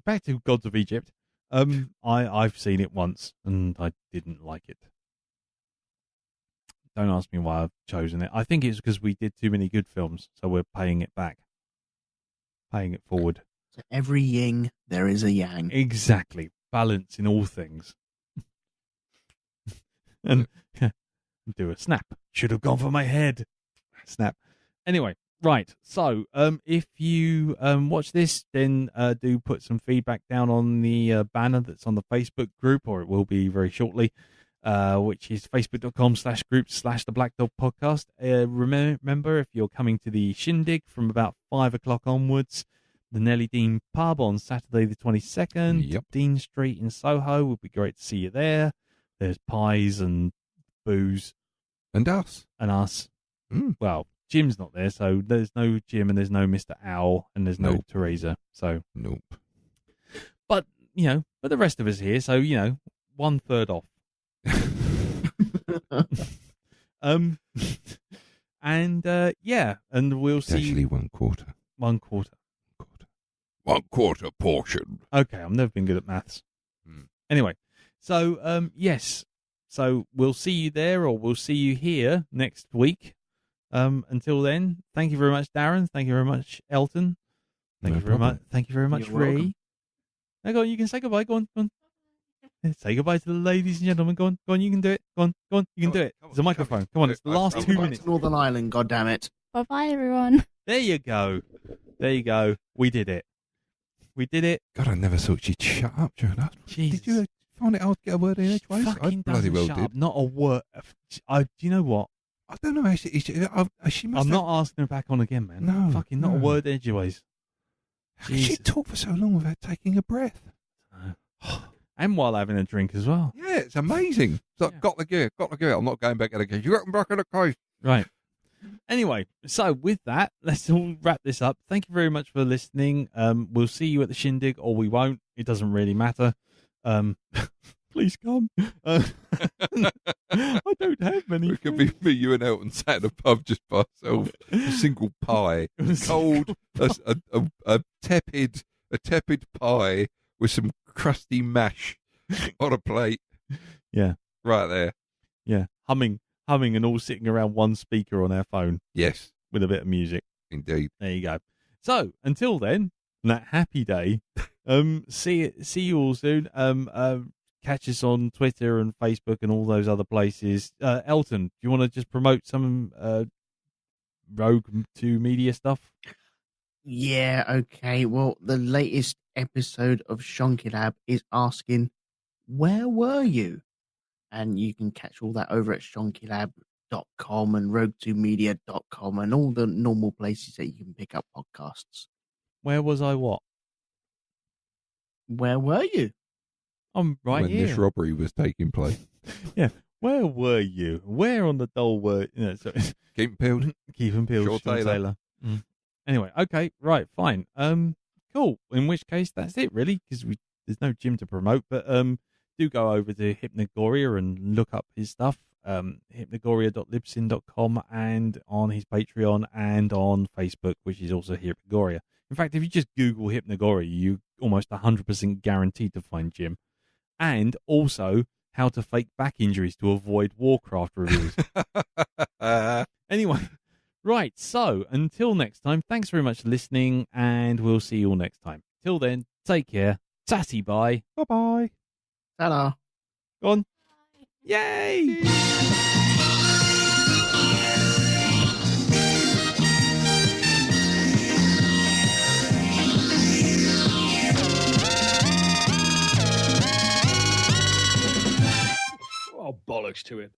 back to Gods of Egypt. I've seen it once and I didn't like it. Don't ask me why I've chosen it. I think it's because we did too many good films, so we're paying it back, paying it forward. So every yin, there is a yang. Exactly, balance in all things. And do a snap. Should have gone for my head. Snap. Anyway. Right, so if you watch this, then do put some feedback down on the banner that's on the Facebook group, or it will be very shortly, which is facebook.com/groups/the Black Dog Podcast. Remember, if you're coming to the Shindig from about 5 o'clock onwards, the Nelly Dean Pub on Saturday the 22nd, Dean Street in Soho, would be great to see you there. There's pies and booze. And us. Well, Jim's not there, so there's no Jim and there's no Mr. Owl and there's no Teresa. So nope. But the rest of us here, so 1/3 off. And we'll see. Actually, 1/4. 1/4. 1/4 portion. Okay, I've never been good at maths. Anyway, so yes, so we'll see you there, or we'll see you here next week. Until then, thank you very much, Darren. Thank you very much, Elton. Thank you very much. Thank you very much, Ray. Now go on, you can say goodbye. Go on. Say goodbye to the ladies and gentlemen. Go on, you can do it. Go on, you can do it. There's a microphone. Come on, it's the last 2 minutes. Northern Ireland, goddammit. Bye-bye, everyone. There you go. There you go. We did it. We did it. God, I never thought she'd shut up during that. Jesus. Did you find it hard to get a word in edgeways? I Fucking bloody doesn't well shut did. up. Not a word. Do you know what? I don't know. She must I'm not asking her back on again, man. No, Fucking not a no. word edgeways. How could she talk for so long without taking a breath? And while having a drink as well. Yeah, it's amazing. It's like, Yeah. got the gear. I'm not going back in the case. You got them back in the case. Right. Anyway, so with that, let's all wrap this up. Thank you very much for listening. We'll see you at the shindig, or we won't. It doesn't really matter. Please come. I don't have many. It could be me, you, and Elton sat in a pub just by ourselves. A single pie, cold, a tepid pie with some crusty mash on a plate. Yeah, right there. Yeah, humming, and all sitting around one speaker on our phone. Yes, with a bit of music. Indeed. There you go. So until then, on that happy day. See you all soon. Catch us on Twitter and Facebook and all those other places. Elton, do you want to just promote some Rogue to Media stuff? Yeah, okay. Well, the latest episode of Shonky Lab is asking, where were you? And you can catch all that over at shonkylab.com and rogue2media.com and all the normal places that you can pick up podcasts. Where was I what? Where were you? I'm right when here. this robbery was taking place. Yeah. Where were you? Where on the doll were you? Keep 'em peeled. Keep 'em peeled. Sean Sean Taylor. Taylor. Anyway, okay, right, fine. Cool. In which case, that's it, really, because there's no gym to promote. But do go over to Hypnagoria and look up his stuff. Hypnagoria.libsyn.com and on his Patreon and on Facebook, which is also Hypnagoria. In fact, if you just Google Hypnagoria, you almost 100% guaranteed to find Jim. And also how to fake back injuries to avoid Warcraft reviews. Anyway, right. So until next time, thanks very much for listening, and we'll see you all next time. Till then, take care. Tatty bye. Bye bye. Ta-da. Go on. Yay! Oh, bollocks to it.